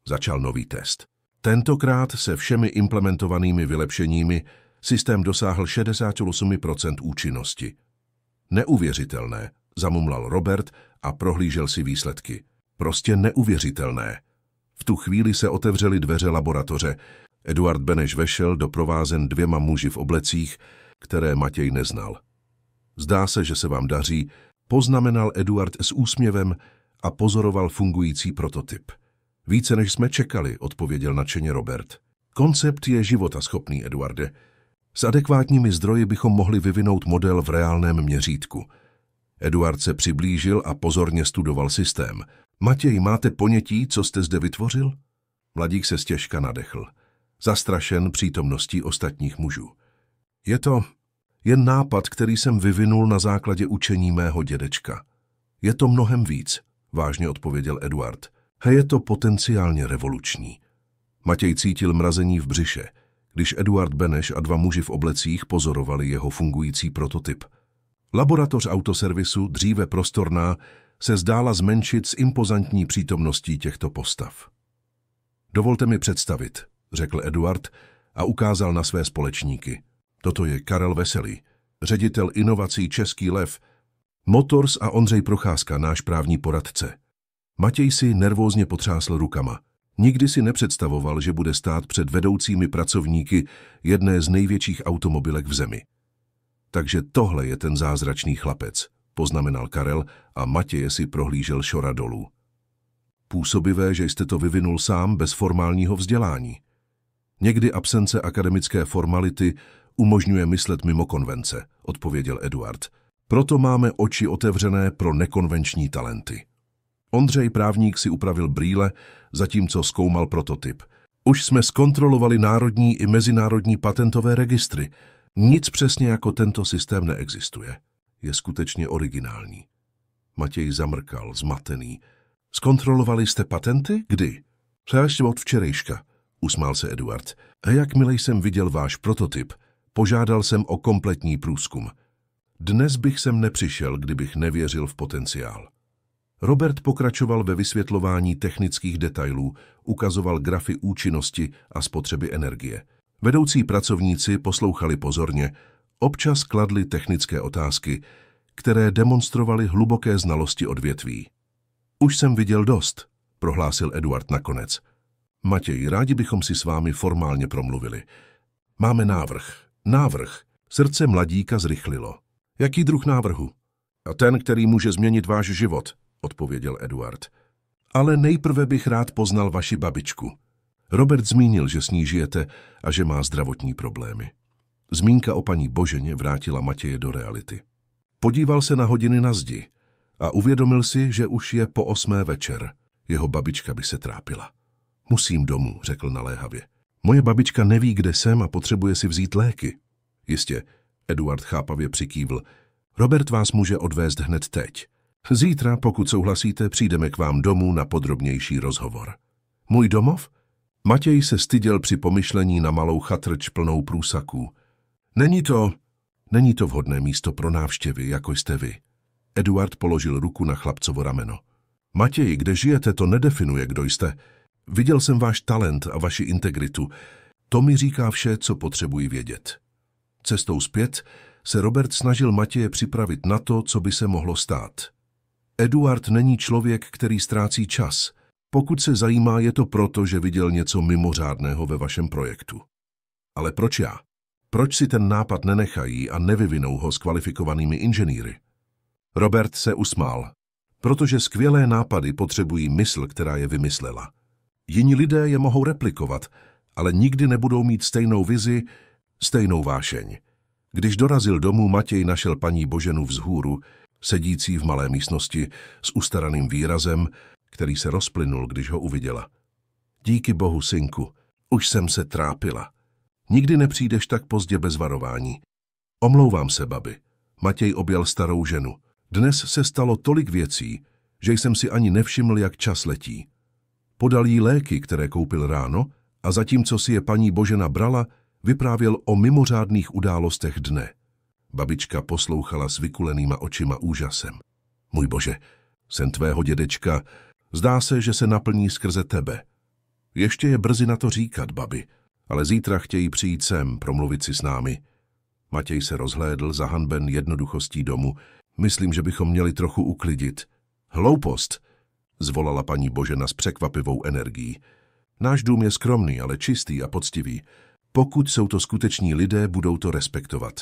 Začal nový test. Tentokrát se všemi implementovanými vylepšeními systém dosáhl 68% účinnosti. Neuvěřitelné, zamumlal Robert a prohlížel si výsledky. Prostě neuvěřitelné. V tu chvíli se otevřely dveře laboratoře. Eduard Beneš vešel doprovázen 2 muži v oblecích, které Matěj neznal. Zdá se, že se vám daří, poznamenal Eduard s úsměvem a pozoroval fungující prototyp. Více než jsme čekali, odpověděl nadšeně Robert. Koncept je životaschopný, Eduarde. S adekvátními zdroji bychom mohli vyvinout model v reálném měřítku. Eduard se přiblížil a pozorně studoval systém. Matěj, máte ponětí, co jste zde vytvořil? Mladík se stěžka nadechl, zastrašen přítomností ostatních mužů. Je to jen nápad, který jsem vyvinul na základě učení mého dědečka. Je to mnohem víc, vážně odpověděl Eduard. A je to potenciálně revoluční. Matěj cítil mrazení v břiše, když Eduard Beneš a 2 muži v oblecích pozorovali jeho fungující prototyp. Laboratoř autoservisu, dříve prostorná, se zdála zmenšit s impozantní přítomností těchto postav. Dovolte mi představit, řekl Eduard a ukázal na své společníky. Toto je Karel Veselý, ředitel inovací Český lev, Motors a Ondřej Procházka, náš právní poradce. Matěj si nervózně potřásl rukama. Nikdy si nepředstavoval, že bude stát před vedoucími pracovníky jedné z největších automobilek v zemi. Takže tohle je ten zázračný chlapec, poznamenal Karel a Matěje si prohlížel šora dolů. Působivé, že jste to vyvinul sám bez formálního vzdělání. Někdy absence akademické formality umožňuje myslet mimo konvence, odpověděl Eduard. Proto máme oči otevřené pro nekonvenční talenty. Ondřej právník si upravil brýle, zatímco zkoumal prototyp. Už jsme zkontrolovali národní i mezinárodní patentové registry. Nic přesně jako tento systém neexistuje. Je skutečně originální. Matěj zamrkal, zmatený. Zkontrolovali jste patenty? Kdy? Přesně od včerejška, usmál se Eduard. A jakmile jsem viděl váš prototyp, požádal jsem o kompletní průzkum. Dnes bych sem nepřišel, kdybych nevěřil v potenciál. Robert pokračoval ve vysvětlování technických detailů, ukazoval grafy účinnosti a spotřeby energie. Vedoucí pracovníci poslouchali pozorně, občas kladli technické otázky, které demonstrovaly hluboké znalosti odvětví. Už jsem viděl dost, prohlásil Eduard nakonec. Matěj, rádi bychom si s vámi formálně promluvili. Máme návrh. Srdce mladíka zrychlilo. Jaký druh návrhu? A ten, který může změnit váš život, odpověděl Eduard. Ale nejprve bych rád poznal vaši babičku. Robert zmínil, že s ní žijete a že má zdravotní problémy. Zmínka o paní Boženě vrátila Matěje do reality. Podíval se na hodiny na zdi a uvědomil si, že už je po 8. večer. Jeho babička by se trápila. Musím domů, řekl naléhavě. Moje babička neví, kde jsem a potřebuje si vzít léky. Jistě, Eduard chápavě přikývl. Robert vás může odvést hned teď. Zítra, pokud souhlasíte, přijdeme k vám domů na podrobnější rozhovor. Můj domov? Matěj se styděl při pomyšlení na malou chatrč plnou průsaků. Není to vhodné místo pro návštěvy, jako jste vy. Eduard položil ruku na chlapcovo rameno. Matěj, kde žijete, to nedefinuje, kdo jste. Viděl jsem váš talent a vaši integritu. To mi říká vše, co potřebuji vědět. Cestou zpět se Robert snažil Matěje připravit na to, co by se mohlo stát. Eduard není člověk, který ztrácí čas. Pokud se zajímá, je to proto, že viděl něco mimořádného ve vašem projektu. Ale proč já? Proč si ten nápad nenechají a nevyvinou ho s kvalifikovanými inženýry? Robert se usmál. Protože skvělé nápady potřebují mysl, která je vymyslela. Jiní lidé je mohou replikovat, ale nikdy nebudou mít stejnou vizi, stejnou vášeň. Když dorazil domů, Matěj našel paní Boženu vzhůru, sedící v malé místnosti s ustaraným výrazem, který se rozplynul, když ho uviděla. Díky bohu, synku, už jsem se trápila. Nikdy nepřijdeš tak pozdě bez varování. Omlouvám se, babi. Matěj objal starou ženu. Dnes se stalo tolik věcí, že jsem si ani nevšiml, jak čas letí. Podal jí léky, které koupil ráno, a zatímco si je paní Božena brala, vyprávěl o mimořádných událostech dne. Babička poslouchala s vykulenýma očima úžasem. Můj bože, sen tvého dědečka, zdá se, že se naplní skrze tebe. Ještě je brzy na to říkat, babi, ale zítra chtějí přijít sem, promluvit si s námi. Matěj se rozhlédl, zahanben jednoduchostí domu. Myslím, že bychom měli trochu uklidit. Hloupost, zvolala paní Božena s překvapivou energií. Náš dům je skromný, ale čistý a poctivý. Pokud jsou to skuteční lidé, budou to respektovat.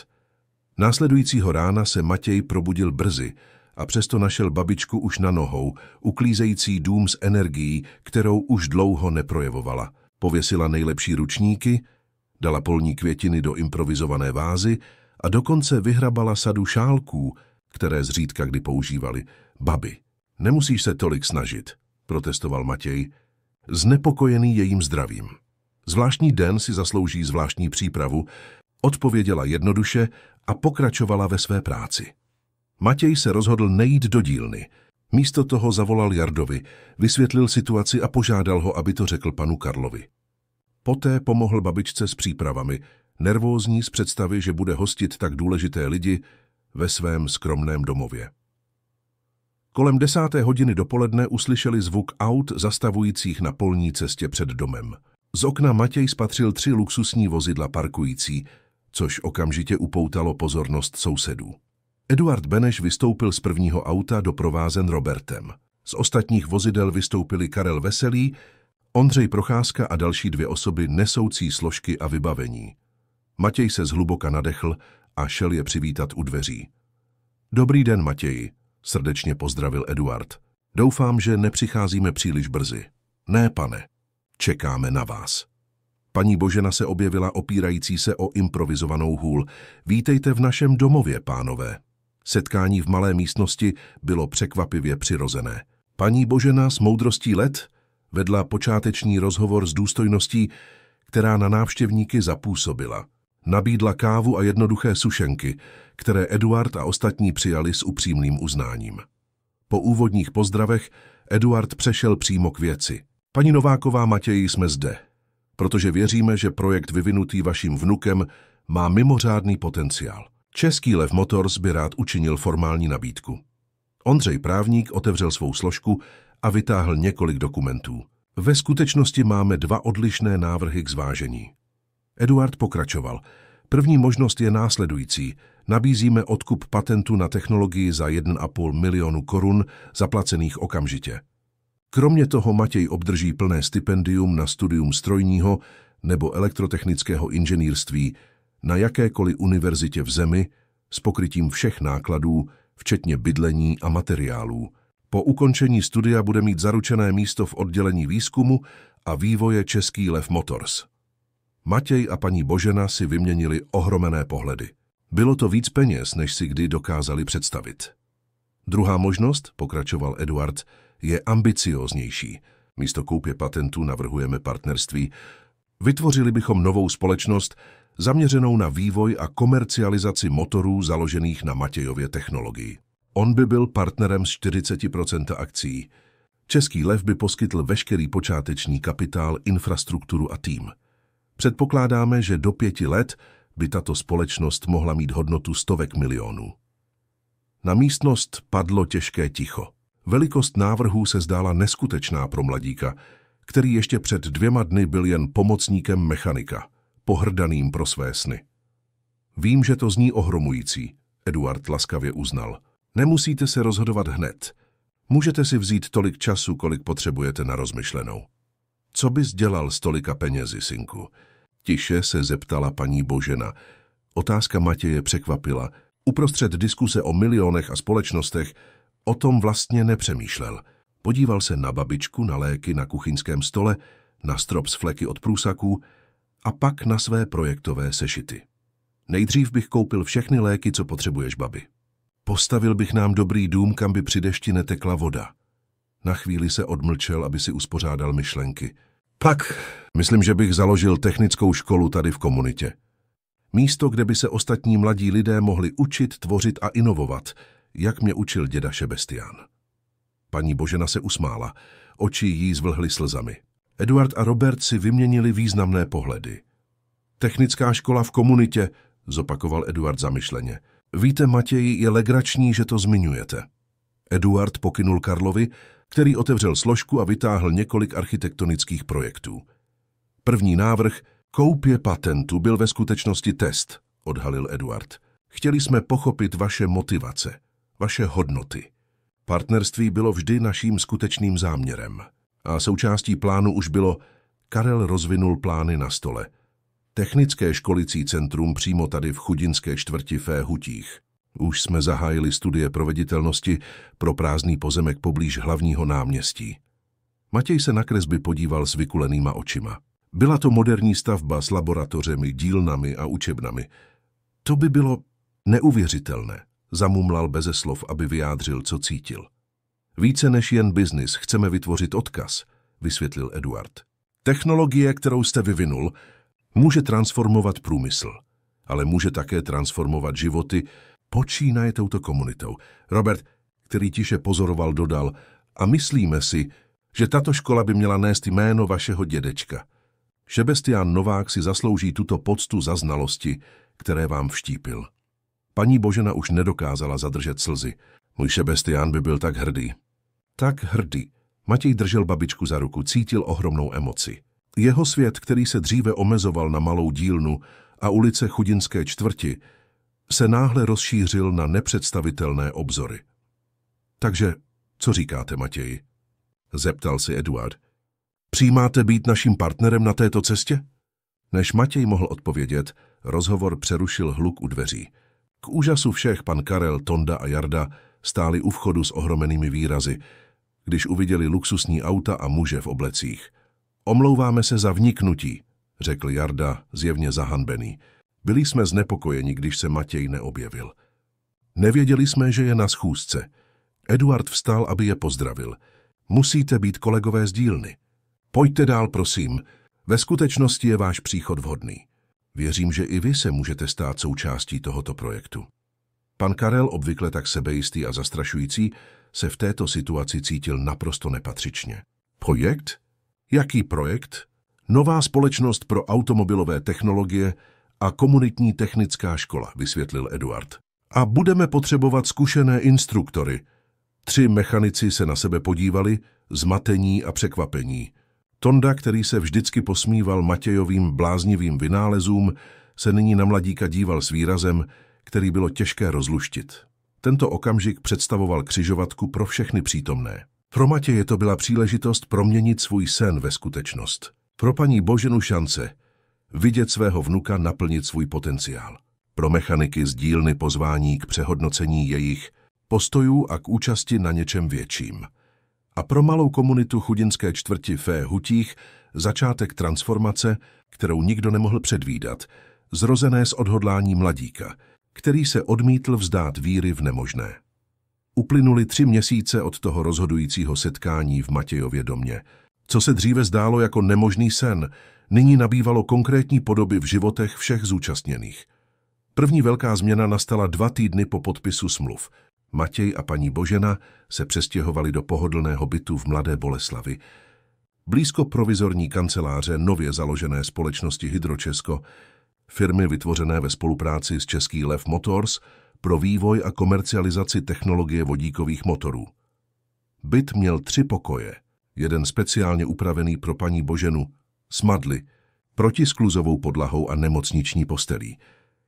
Následujícího rána se Matěj probudil brzy a přesto našel babičku už na nohou, uklízející dům s energií, kterou už dlouho neprojevovala. Pověsila nejlepší ručníky, dala polní květiny do improvizované vázy a dokonce vyhrabala sadu šálků, které zřídka kdy používali. Babi, nemusíš se tolik snažit, protestoval Matěj, znepokojený jejím zdravím. Zvláštní den si zaslouží zvláštní přípravu, odpověděla jednoduše a pokračovala ve své práci. Matěj se rozhodl nejít do dílny. Místo toho zavolal Jardovi, vysvětlil situaci a požádal ho, aby to řekl panu Karlovi. Poté pomohl babičce s přípravami, nervózní z představy, že bude hostit tak důležité lidi ve svém skromném domově. Kolem 10. hodiny dopoledne uslyšeli zvuk aut zastavujících na polní cestě před domem. Z okna Matěj spatřil 3 luxusní vozidla parkující, což okamžitě upoutalo pozornost sousedů. Eduard Beneš vystoupil z prvního auta doprovázen Robertem. Z ostatních vozidel vystoupili Karel Veselý, Ondřej Procházka a další 2 osoby nesoucí složky a vybavení. Matěj se zhluboka nadechl a šel je přivítat u dveří. Dobrý den, Matěji, srdečně pozdravil Eduard. Doufám, že nepřicházíme příliš brzy. Ne, pane. Čekáme na vás. Paní Božena se objevila opírající se o improvizovanou hůl. Vítejte v našem domově, pánové. Setkání v malé místnosti bylo překvapivě přirozené. Paní Božena s moudrostí let vedla počáteční rozhovor s důstojností, která na návštěvníky zapůsobila. Nabídla kávu a jednoduché sušenky, které Eduard a ostatní přijali s upřímným uznáním. Po úvodních pozdravech Eduard přešel přímo k věci. Paní Nováková, Matěji, jsme zde, protože věříme, že projekt vyvinutý vaším vnukem má mimořádný potenciál. Český Lev Motors by rád učinil formální nabídku. Ondřej Právník otevřel svou složku a vytáhl několik dokumentů. Ve skutečnosti máme 2 odlišné návrhy k zvážení. Eduard pokračoval. První možnost je následující. Nabízíme odkup patentu na technologii za 1,5 milionu korun zaplacených okamžitě. Kromě toho Matěj obdrží plné stipendium na studium strojního nebo elektrotechnického inženýrství na jakékoliv univerzitě v zemi s pokrytím všech nákladů, včetně bydlení a materiálů. Po ukončení studia bude mít zaručené místo v oddělení výzkumu a vývoje Český Lev Motors. Matěj a paní Božena si vyměnili ohromené pohledy. Bylo to víc peněz, než si kdy dokázali představit. Druhá možnost, pokračoval Eduard, je ambicióznější. Místo koupě patentů navrhujeme partnerství. Vytvořili bychom novou společnost zaměřenou na vývoj a komercializaci motorů založených na Matějově technologii. On by byl partnerem s 40% akcií. Český Lev by poskytl veškerý počáteční kapitál, infrastrukturu a tým. Předpokládáme, že do 5 let by tato společnost mohla mít hodnotu stovek milionů. Na místnost padlo těžké ticho. Velikost návrhů se zdála neskutečná pro mladíka, který ještě před 2 dny byl jen pomocníkem mechanika, pohrdaným pro své sny. Vím, že to zní ohromující, Eduard laskavě uznal. Nemusíte se rozhodovat hned. Můžete si vzít tolik času, kolik potřebujete na rozmyšlenou. Co bys dělal s tolika penězi, synku? Tiše se zeptala paní Božena. Otázka Matěje překvapila. Uprostřed diskuse o milionech a společnostech o tom vlastně nepřemýšlel. Podíval se na babičku, na léky na kuchyňském stole, na strop s fleky od průsaků a pak na své projektové sešity. Nejdřív bych koupil všechny léky, co potřebuješ, babi. Postavil bych nám dobrý dům, kam by při dešti netekla voda. Na chvíli se odmlčel, aby si uspořádal myšlenky. Pak, myslím, že bych založil technickou školu tady v komunitě. Místo, kde by se ostatní mladí lidé mohli učit, tvořit a inovovat, jak mě učil děda Šebestián. Paní Božena se usmála, oči jí zvlhly slzami. Eduard a Robert si vyměnili významné pohledy. Technická škola v komunitě, zopakoval Eduard zamyšleně. Víte, Matěji, je legrační, že to zmiňujete. Eduard pokynul Karlovi, který otevřel složku a vytáhl několik architektonických projektů. První návrh, koupě patentu, byl ve skutečnosti test, odhalil Eduard. Chtěli jsme pochopit vaše motivace, vaše hodnoty. Partnerství bylo vždy naším skutečným záměrem. A součástí plánu už bylo, Karel rozvinul plány na stole. Technické školicí centrum přímo tady v chudinské čtvrti Fé Hutích. Už jsme zahájili studie proveditelnosti pro prázdný pozemek poblíž hlavního náměstí. Matěj se na kresby podíval s vykulenýma očima. Byla to moderní stavba s laboratořemi, dílnami a učebnami. To by bylo neuvěřitelné, zamumlal beze slov, aby vyjádřil, co cítil. Více než jen biznis, chceme vytvořit odkaz, vysvětlil Eduard. Technologie, kterou jste vyvinul, může transformovat průmysl, ale může také transformovat životy, počínaje touto komunitou. Robert, který tiše pozoroval, dodal, a myslíme si, že tato škola by měla nést jméno vašeho dědečka. Šebestián Novák si zaslouží tuto poctu za znalosti, které vám vštípil. Paní Božena už nedokázala zadržet slzy. Můj Sebastián by byl tak hrdý. Tak hrdý. Matěj držel babičku za ruku, cítil ohromnou emoci. Jeho svět, který se dříve omezoval na malou dílnu a ulice chudinské čtvrti, se náhle rozšířil na nepředstavitelné obzory. Takže, co říkáte, Matěji? Zeptal se Eduard. Přijímáte být naším partnerem na této cestě? Než Matěj mohl odpovědět, rozhovor přerušil hluk u dveří. K úžasu všech pan Karel, Tonda a Jarda stáli u vchodu s ohromenými výrazy, když uviděli luxusní auta a muže v oblecích. Omlouváme se za vniknutí, řekl Jarda, zjevně zahanbený. Byli jsme znepokojeni, když se Matěj neobjevil. Nevěděli jsme, že je na schůzce. Eduard vstal, aby je pozdravil. Musíte být kolegové z dílny. Pojďte dál, prosím. Ve skutečnosti je váš příchod vhodný. Věřím, že i vy se můžete stát součástí tohoto projektu. Pan Karel, obvykle tak sebejistý a zastrašující, se v této situaci cítil naprosto nepatřičně. Projekt? Jaký projekt? Nová společnost pro automobilové technologie a komunitní technická škola, vysvětlil Eduard. A budeme potřebovat zkušené instruktory. 3 mechanici se na sebe podívali, zmatení a překvapení. Tonda, který se vždycky posmíval Matějovým bláznivým vynálezům, se nyní na mladíka díval s výrazem, který bylo těžké rozluštit. Tento okamžik představoval křižovatku pro všechny přítomné. Pro Matěje to byla příležitost proměnit svůj sen ve skutečnost. Pro paní Boženu šance vidět svého vnuka naplnit svůj potenciál. Pro mechaniky z dílny pozvání k přehodnocení jejich postojů a k účasti na něčem větším. A pro malou komunitu chudinské čtvrti Fé Hutích začátek transformace, kterou nikdo nemohl předvídat, zrozené z odhodlání mladíka, který se odmítl vzdát víry v nemožné. Uplynuly 3 měsíce od toho rozhodujícího setkání v Matějově domě. Co se dříve zdálo jako nemožný sen, nyní nabývalo konkrétní podoby v životech všech zúčastněných. První velká změna nastala 2 týdny po podpisu smluv. Matěj a paní Božena se přestěhovali do pohodlného bytu v Mladé Boleslavi. Blízko provizorní kanceláře nově založené společnosti Hydročesko, firmy vytvořené ve spolupráci s Český Lev Motors pro vývoj a komercializaci technologie vodíkových motorů. Byt měl 3 pokoje, jeden speciálně upravený pro paní Boženu, s madly, protiskluzovou podlahou a nemocniční postelí,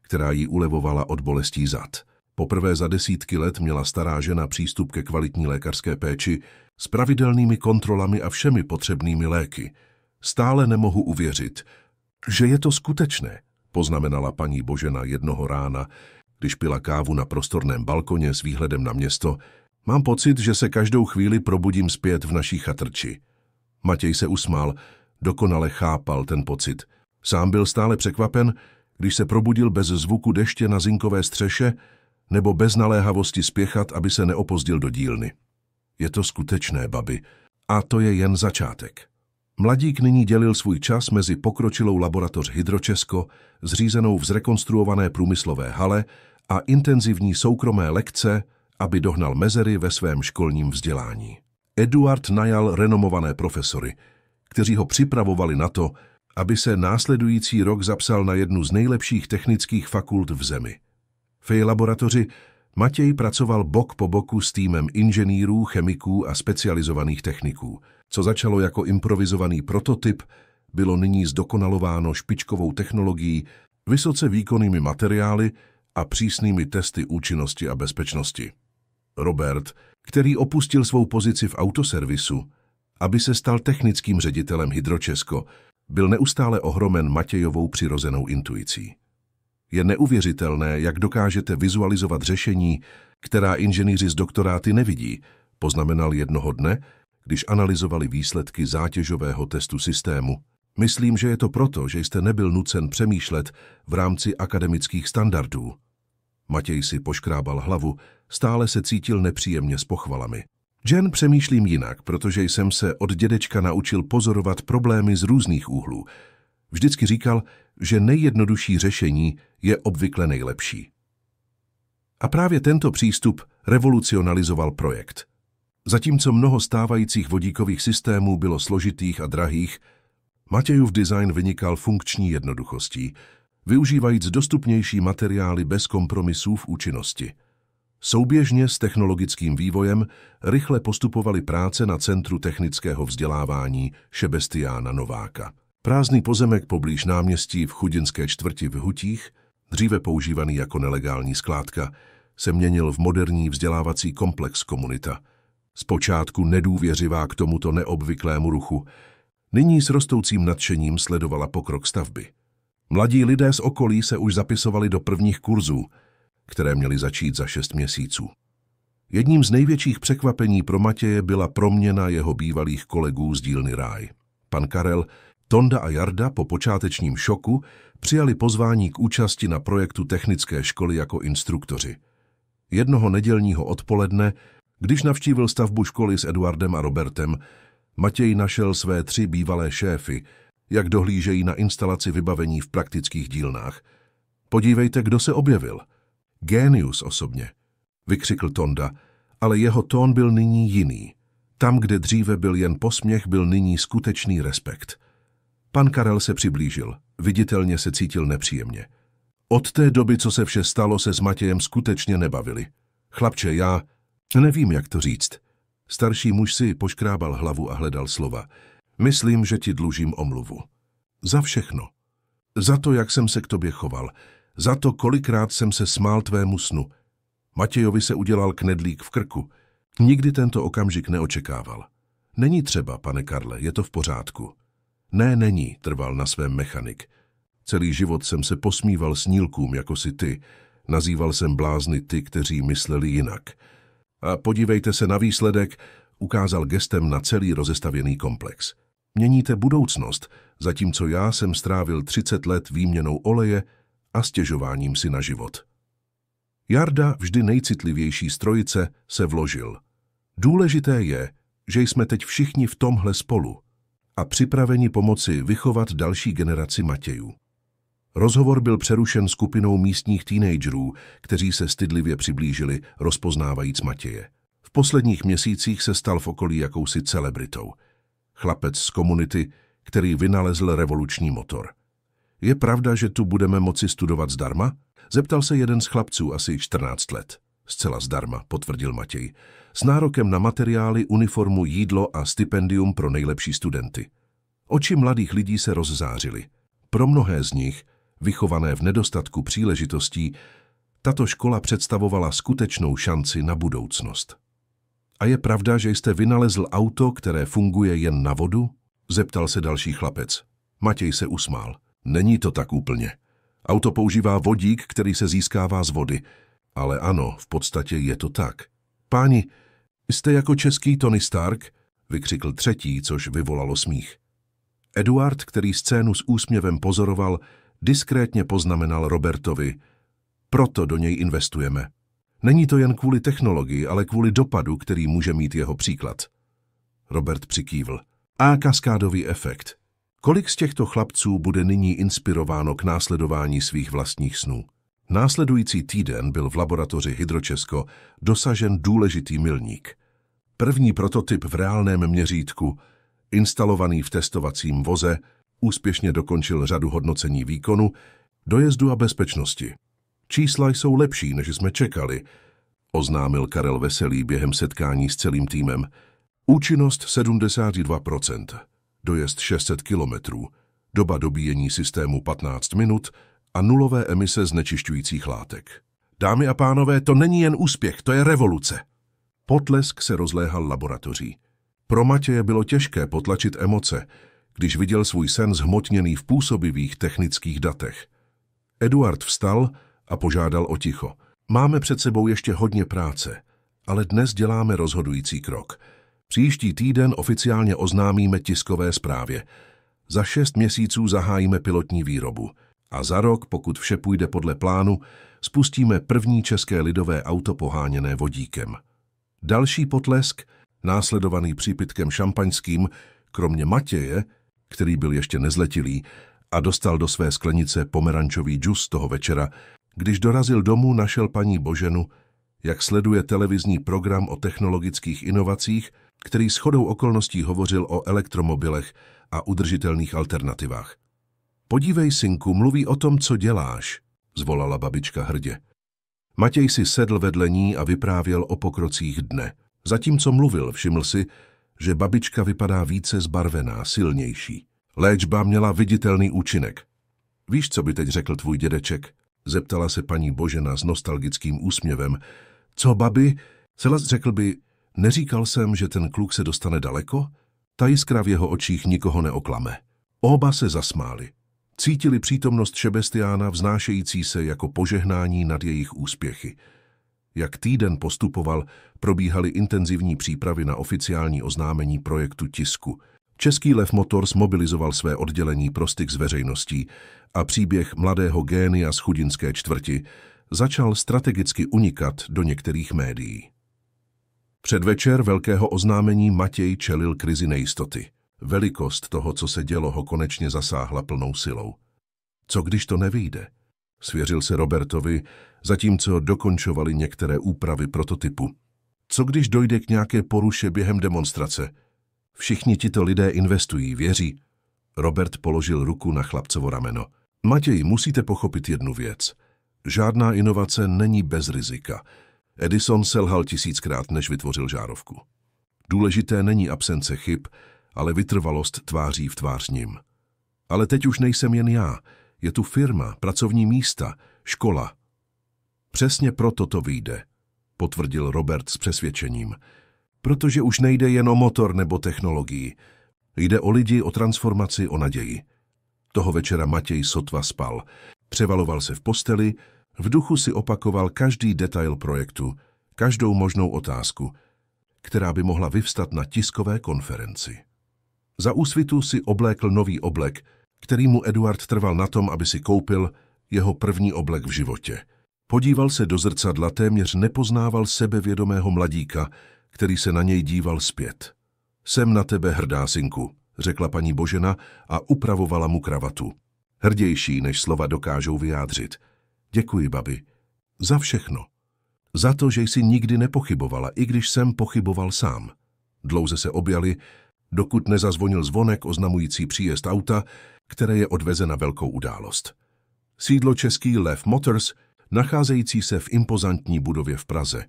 která jí ulevovala od bolestí zad. Poprvé za desítky let měla stará žena přístup ke kvalitní lékařské péči s pravidelnými kontrolami a všemi potřebnými léky. Stále nemohu uvěřit, že je to skutečné, poznamenala paní Božena jednoho rána, když pila kávu na prostorném balkoně s výhledem na město. Mám pocit, že se každou chvíli probudím zpět v naší chatrči. Matěj se usmál, dokonale chápal ten pocit. Sám byl stále překvapen, když se probudil bez zvuku deště na zinkové střeše nebo bez naléhavosti spěchat, aby se neopozdil do dílny. Je to skutečné, babi, a to je jen začátek. Mladík nyní dělil svůj čas mezi pokročilou laboratoř Hydročesko, zřízenou v zrekonstruované průmyslové hale a intenzivní soukromé lekce, aby dohnal mezery ve svém školním vzdělání. Eduard najal renomované profesory, kteří ho připravovali na to, aby se následující rok zapsal na jednu z nejlepších technických fakult v zemi. V její laboratoři Matěj pracoval bok po boku s týmem inženýrů, chemiků a specializovaných techniků. Co začalo jako improvizovaný prototyp, bylo nyní zdokonalováno špičkovou technologií, vysoce výkonnými materiály a přísnými testy účinnosti a bezpečnosti. Robert, který opustil svou pozici v autoservisu, aby se stal technickým ředitelem Hydročesko, byl neustále ohromen Matějovou přirozenou intuicí. Je neuvěřitelné, jak dokážete vizualizovat řešení, která inženýři z doktoráty nevidí, poznamenal jednoho dne, když analyzovali výsledky zátěžového testu systému. Myslím, že je to proto, že jste nebyl nucen přemýšlet v rámci akademických standardů. Matěj si poškrábal hlavu, stále se cítil nepříjemně s pochvalami. Jen přemýšlím jinak, protože jsem se od dědečka naučil pozorovat problémy z různých úhlů. Vždycky říkal, že nejjednodušší řešení je obvykle nejlepší. A právě tento přístup revolucionalizoval projekt. Zatímco mnoho stávajících vodíkových systémů bylo složitých a drahých, Matějův design vynikal funkční jednoduchostí, využívajíc dostupnější materiály bez kompromisů v účinnosti. Souběžně s technologickým vývojem rychle postupovaly práce na Centru technického vzdělávání Šebestiána Nováka. Prázdný pozemek poblíž náměstí v chudinské čtvrti v Hutích, dříve používaný jako nelegální skládka, se měnil v moderní vzdělávací komplex Komunita. Zpočátku nedůvěřivá k tomuto neobvyklému ruchu, nyní s rostoucím nadšením sledovala pokrok stavby. Mladí lidé z okolí se už zapisovali do prvních kurzů, které měly začít za 6 měsíců. Jedním z největších překvapení pro Matěje byla proměna jeho bývalých kolegů z dílny Ráj. Pan Karel, Tonda a Jarda po počátečním šoku přijali pozvání k účasti na projektu technické školy jako instruktoři. Jednoho nedělního odpoledne, když navštívil stavbu školy s Eduardem a Robertem, Matěj našel své 3 bývalé šéfy, jak dohlížejí na instalaci vybavení v praktických dílnách. Podívejte, kdo se objevil. Génius osobně, vykřikl Tonda, ale jeho tón byl nyní jiný. Tam, kde dříve byl jen posměch, byl nyní skutečný respekt. Pan Karel se přiblížil, viditelně se cítil nepříjemně. Od té doby, co se vše stalo, se s Matějem skutečně nebavili. Chlapče, já nevím, jak to říct. Starší muž si poškrábal hlavu a hledal slova. Myslím, že ti dlužím omluvu. Za všechno. Za to, jak jsem se k tobě choval. Za to, kolikrát jsem se smál tvému snu. Matějovi se udělal knedlík v krku. Nikdy tento okamžik neočekával. Není třeba, pane Karle, je to v pořádku. Ne, není, trval na svém mechanik. Celý život jsem se posmíval snílkům, jako si ty. Nazýval jsem blázny ty, kteří mysleli jinak. A podívejte se na výsledek, ukázal gestem na celý rozestavěný komplex. Měníte budoucnost, zatímco já jsem strávil 30 let výměnou oleje a stěžováním si na život. Jarda, vždy nejcitlivější z trojice, se vložil. Důležité je, že jsme teď všichni v tomhle spolu a připraveni pomoci vychovat další generaci Matějů. Rozhovor byl přerušen skupinou místních teenagerů, kteří se stydlivě přiblížili, rozpoznávajíc Matěje. V posledních měsících se stal v okolí jakousi celebritou. Chlapec z komunity, který vynalezl revoluční motor. Je pravda, že tu budeme moci studovat zdarma? Zeptal se jeden z chlapců, asi 14 let. Zcela zdarma, potvrdil Matěj. S nárokem na materiály, uniformu, jídlo a stipendium pro nejlepší studenty. Oči mladých lidí se rozzářily. Pro mnohé z nich, vychované v nedostatku příležitostí, tato škola představovala skutečnou šanci na budoucnost. A je pravda, že jste vynalezl auto, které funguje jen na vodu? Zeptal se další chlapec. Matěj se usmál. Není to tak úplně. Auto používá vodík, který se získává z vody. Ale ano, v podstatě je to tak. Páni, jste jako český Tony Stark? Vykřikl třetí, což vyvolalo smích. Eduard, který scénu s úsměvem pozoroval, diskrétně poznamenal Robertovi. Proto do něj investujeme. Není to jen kvůli technologii, ale kvůli dopadu, který může mít jeho příklad. Robert přikývl. A kaskádový efekt. Kolik z těchto chlapců bude nyní inspirováno k následování svých vlastních snů? Následující týden byl v laboratoři Hydročesko dosažen důležitý milník. První prototyp v reálném měřítku, instalovaný v testovacím voze, úspěšně dokončil řadu hodnocení výkonu, dojezdu a bezpečnosti. Čísla jsou lepší, než jsme čekali, oznámil Karel Veselý během setkání s celým týmem. Účinnost 72%, dojezd 600 kilometrů, doba dobíjení systému 15 minut a nulové emise znečišťujících látek. Dámy a pánové, to není jen úspěch, to je revoluce. Potlesk se rozléhal laboratoří. Pro Matěje bylo těžké potlačit emoce, když viděl svůj sen zhmotněný v působivých technických datech. Eduard vstal a požádal o ticho. Máme před sebou ještě hodně práce, ale dnes děláme rozhodující krok. Příští týden oficiálně oznámíme tiskové zprávě. Za 6 měsíců zahájíme pilotní výrobu. A za rok, pokud vše půjde podle plánu, spustíme první české lidové auto poháněné vodíkem. Další potlesk, následovaný přípitkem šampaňským, kromě Matěje, který byl ještě nezletilý a dostal do své sklenice pomerančový džus toho večera, když dorazil domů, našel paní Boženu, jak sleduje televizní program o technologických inovacích, který shodou okolností hovořil o elektromobilech a udržitelných alternativách. Podívej, synku, mluví o tom, co děláš, zvolala babička hrdě. Matěj si sedl vedle ní a vyprávěl o pokrocích dne. Zatímco mluvil, všiml si, že babička vypadá více zbarvená, silnější. Léčba měla viditelný účinek. Víš, co by teď řekl tvůj dědeček? Zeptala se paní Božena s nostalgickým úsměvem. Co, babi? Celas řekl by, neříkal jsem, že ten kluk se dostane daleko? Ta jiskra v jeho očích nikoho neoklame. Oba se zasmáli. Cítili přítomnost Šebestiána vznášející se jako požehnání nad jejich úspěchy. Jak týden postupoval, probíhaly intenzivní přípravy na oficiální oznámení projektu tisku. Český Lev Motors mobilizoval své oddělení pro styk s veřejností a příběh mladého génia z chudinské čtvrti začal strategicky unikat do některých médií. Předvečer velkého oznámení Matěj čelil krizi nejistoty. Velikost toho, co se dělo, ho konečně zasáhla plnou silou. Co když to nevyjde? Svěřil se Robertovi, zatímco dokončovali některé úpravy prototypu. Co když dojde k nějaké poruše během demonstrace? Všichni tito lidé investují, věří. Robert položil ruku na chlapcovo rameno. Matěj, musíte pochopit jednu věc. Žádná inovace není bez rizika. Edison selhal 1000krát, než vytvořil žárovku. Důležité není absence chyb, ale vytrvalost tváří v tvář nim. Ale teď už nejsem jen já. Je tu firma, pracovní místa, škola. Přesně proto to vyjde, potvrdil Robert s přesvědčením. Protože už nejde jen o motor nebo technologii. Jde o lidi, o transformaci, o naději. Toho večera Matěj sotva spal. Převaloval se v posteli, v duchu si opakoval každý detail projektu, každou možnou otázku, která by mohla vyvstat na tiskové konferenci. Za úsvitu si oblékl nový oblek, který mu Eduard trval na tom, aby si koupil jeho první oblek v životě. Podíval se do zrcadla, téměř nepoznával sebevědomého mladíka, který se na něj díval zpět. Jsem na tebe hrdá, synku, řekla paní Božena a upravovala mu kravatu. Hrdější, než slova dokážou vyjádřit. Děkuji, babi. Za všechno. Za to, že jsi nikdy nepochybovala, i když jsem pochyboval sám. Dlouze se objali, dokud nezazvonil zvonek oznamující příjezd auta, které je odveze na velkou událost. Sídlo Český Lev Motors, nacházející se v impozantní budově v Praze,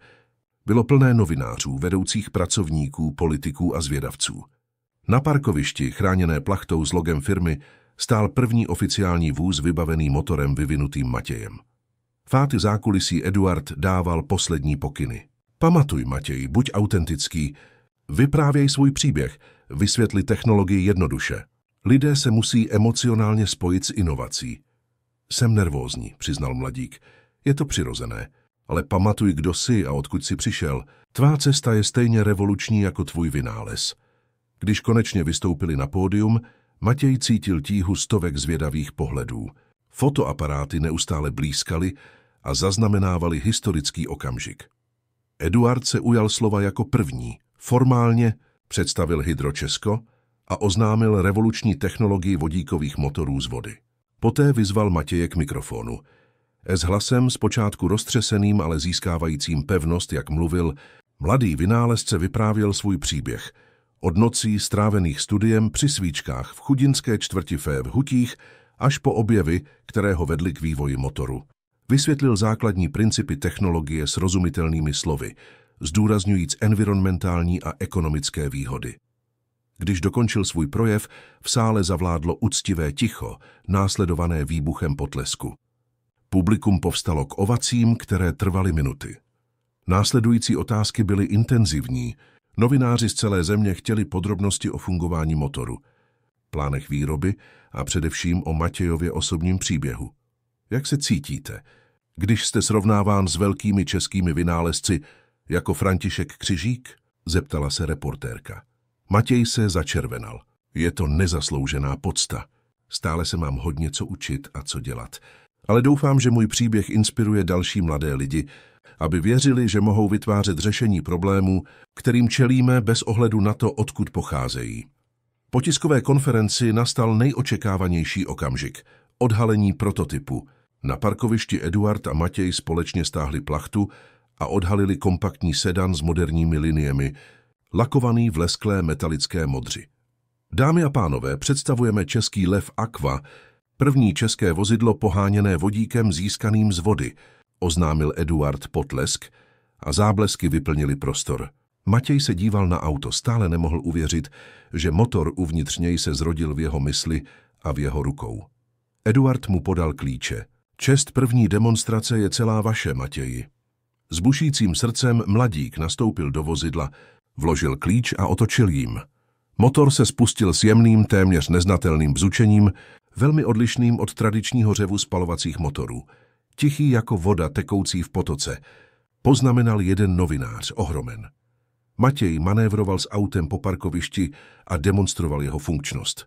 bylo plné novinářů, vedoucích pracovníků, politiků a zvědavců. Na parkovišti, chráněné plachtou s logem firmy, stál první oficiální vůz vybavený motorem vyvinutým Matějem. Fáty zákulisí Eduard dával poslední pokyny. Pamatuj, Matěj, buď autentický, vyprávěj svůj příběh, vysvětli technologii jednoduše. Lidé se musí emocionálně spojit s inovací. Jsem nervózní, přiznal mladík. Je to přirozené. Ale pamatuj, kdo jsi a odkud jsi přišel. Tvá cesta je stejně revoluční jako tvůj vynález. Když konečně vystoupili na pódium, Matěj cítil tíhu stovek zvědavých pohledů. Fotoaparáty neustále blízkaly a zaznamenávali historický okamžik. Eduard se ujal slova jako první. Formálně představil Hydro Česko a oznámil revoluční technologii vodíkových motorů z vody. Poté vyzval Matěje k mikrofonu. S hlasem zpočátku roztřeseným, ale získávajícím pevnost, jak mluvil, mladý vynálezce vyprávěl svůj příběh. Od nocí strávených studiem při svíčkách v chudinské čtvrti v Hutích až po objevy, které ho vedly k vývoji motoru. Vysvětlil základní principy technologie srozumitelnými slovy, zdůrazňujíc environmentální a ekonomické výhody. Když dokončil svůj projev, v sále zavládlo uctivé ticho, následované výbuchem potlesku. Publikum povstalo k ovacím, které trvaly minuty. Následující otázky byly intenzivní. Novináři z celé země chtěli podrobnosti o fungování motoru, plánech výroby a především o Matějově osobním příběhu. Jak se cítíte, když jste srovnáván s velkými českými vynálezci jako František Křižík? Zeptala se reportérka. Matěj se začervenal. Je to nezasloužená pocta. Stále se mám hodně co učit a co dělat. Ale doufám, že můj příběh inspiruje další mladé lidi, aby věřili, že mohou vytvářet řešení problémů, kterým čelíme bez ohledu na to, odkud pocházejí. Po tiskové konferenci nastal nejočekávanější okamžik – odhalení prototypu. Na parkovišti Eduard a Matěj společně stáhli plachtu a odhalili kompaktní sedan s moderními liniemi, lakovaný v lesklé metalické modři. Dámy a pánové, představujeme Český Lev Aqua, první české vozidlo poháněné vodíkem získaným z vody, oznámil Eduard potlesk a záblesky vyplnily prostor. Matěj se díval na auto, stále nemohl uvěřit, že motor uvnitř něj se zrodil v jeho mysli a v jeho rukou. Eduard mu podal klíče. Čest první demonstrace je celá vaše, Matěji. S bušícím srdcem mladík nastoupil do vozidla, vložil klíč a otočil jím. Motor se spustil s jemným, téměř neznatelným bzučením, velmi odlišným od tradičního řevu spalovacích motorů. Tichý jako voda tekoucí v potoce. Poznamenal jeden novinář, ohromen. Matěj manévroval s autem po parkovišti a demonstroval jeho funkčnost.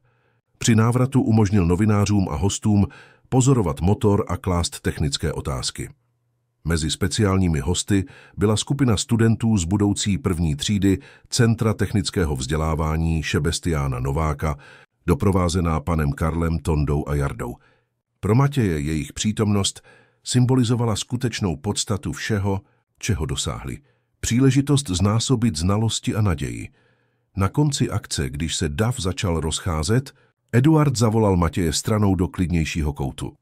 Při návratu umožnil novinářům a hostům pozorovat motor a klást technické otázky. Mezi speciálními hosty byla skupina studentů z budoucí první třídy Centra technického vzdělávání Šebestiána Nováka, doprovázená panem Karlem, Tondou a Jardou. Pro Matěje jejich přítomnost symbolizovala skutečnou podstatu všeho, čeho dosáhli. Příležitost znásobit znalosti a naději. Na konci akce, když se dav začal rozcházet, Eduard zavolal Matěje stranou do klidnějšího koutu.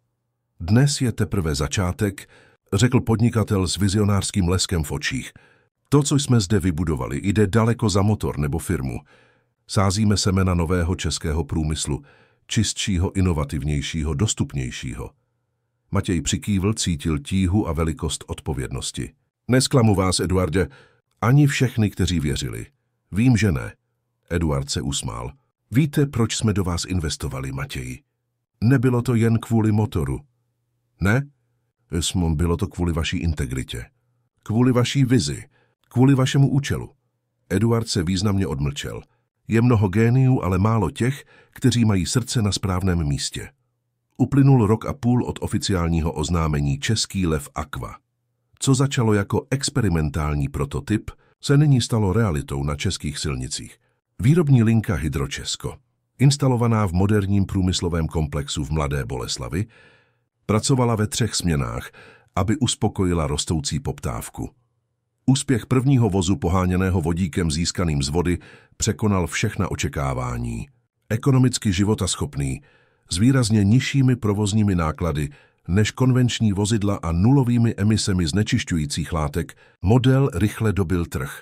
Dnes je teprve začátek, řekl podnikatel s vizionářským leskem v očích. To, co jsme zde vybudovali, jde daleko za motor nebo firmu. Sázíme semena nového českého průmyslu, čistšího, inovativnějšího, dostupnějšího. Matěj přikývl, cítil tíhu a velikost odpovědnosti. Nesklamu vás, Eduarde, ani všechny, kteří věřili. Vím, že ne. Eduard se usmál. Víte, proč jsme do vás investovali, Matěji? Nebylo to jen kvůli motoru. Ne? Bylo to kvůli vaší integritě. Kvůli vaší vizi. Kvůli vašemu účelu. Eduard se významně odmlčel. Je mnoho géniů, ale málo těch, kteří mají srdce na správném místě. Uplynul 1,5 roku od oficiálního oznámení Český lev Aqua. Co začalo jako experimentální prototyp, se nyní stalo realitou na českých silnicích. Výrobní linka Hydročesko, instalovaná v moderním průmyslovém komplexu v Mladé Boleslavi, pracovala ve 3 směnách, aby uspokojila rostoucí poptávku. Úspěch prvního vozu poháněného vodíkem získaným z vody překonal všechna očekávání. Ekonomicky životaschopný, s výrazně nižšími provozními náklady než konvenční vozidla a nulovými emisemi znečišťujících látek, model rychle dobyl trh.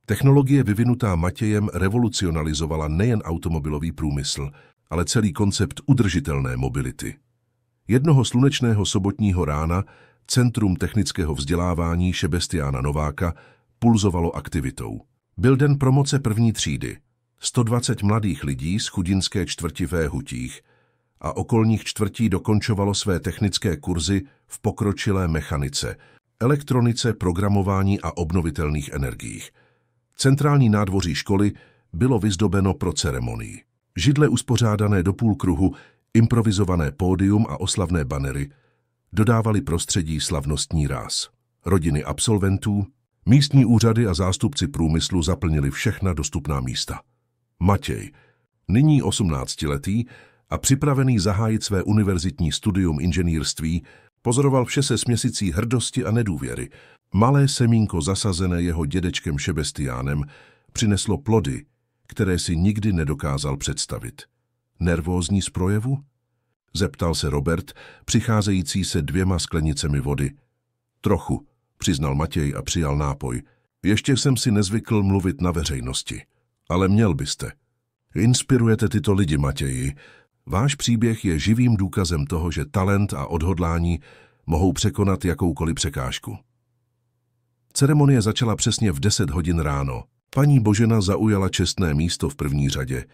Technologie vyvinutá Matějem revolucionalizovala nejen automobilový průmysl, ale celý koncept udržitelné mobility. Jednoho slunečného sobotního rána Centrum technického vzdělávání Šebestiána Nováka pulzovalo aktivitou. Byl den promoce první třídy. 120 mladých lidí z chudinské čtvrti v Hutích a okolních čtvrtí dokončovalo své technické kurzy v pokročilé mechanice, elektronice, programování a obnovitelných energiích. Centrální nádvoří školy bylo vyzdobeno pro ceremonii. Židle uspořádané do půlkruhu, improvizované pódium a oslavné banery dodávali prostředí slavnostní ráz. Rodiny absolventů, místní úřady a zástupci průmyslu zaplnili všechna dostupná místa. Matěj, nyní 18letý a připravený zahájit své univerzitní studium inženýrství, pozoroval vše se směsicí hrdosti a nedůvěry. Malé semínko zasazené jeho dědečkem Šebestiánem přineslo plody, které si nikdy nedokázal představit. Nervózní z projevu? Zeptal se Robert, přicházející se 2 sklenicemi vody. Trochu, přiznal Matěj a přijal nápoj. Ještě jsem si nezvykl mluvit na veřejnosti. Ale měl byste. Inspirujete tyto lidi, Matěji. Váš příběh je živým důkazem toho, že talent a odhodlání mohou překonat jakoukoliv překážku. Ceremonie začala přesně v 10 hodin ráno. Paní Božena zaujala čestné místo v první řadě,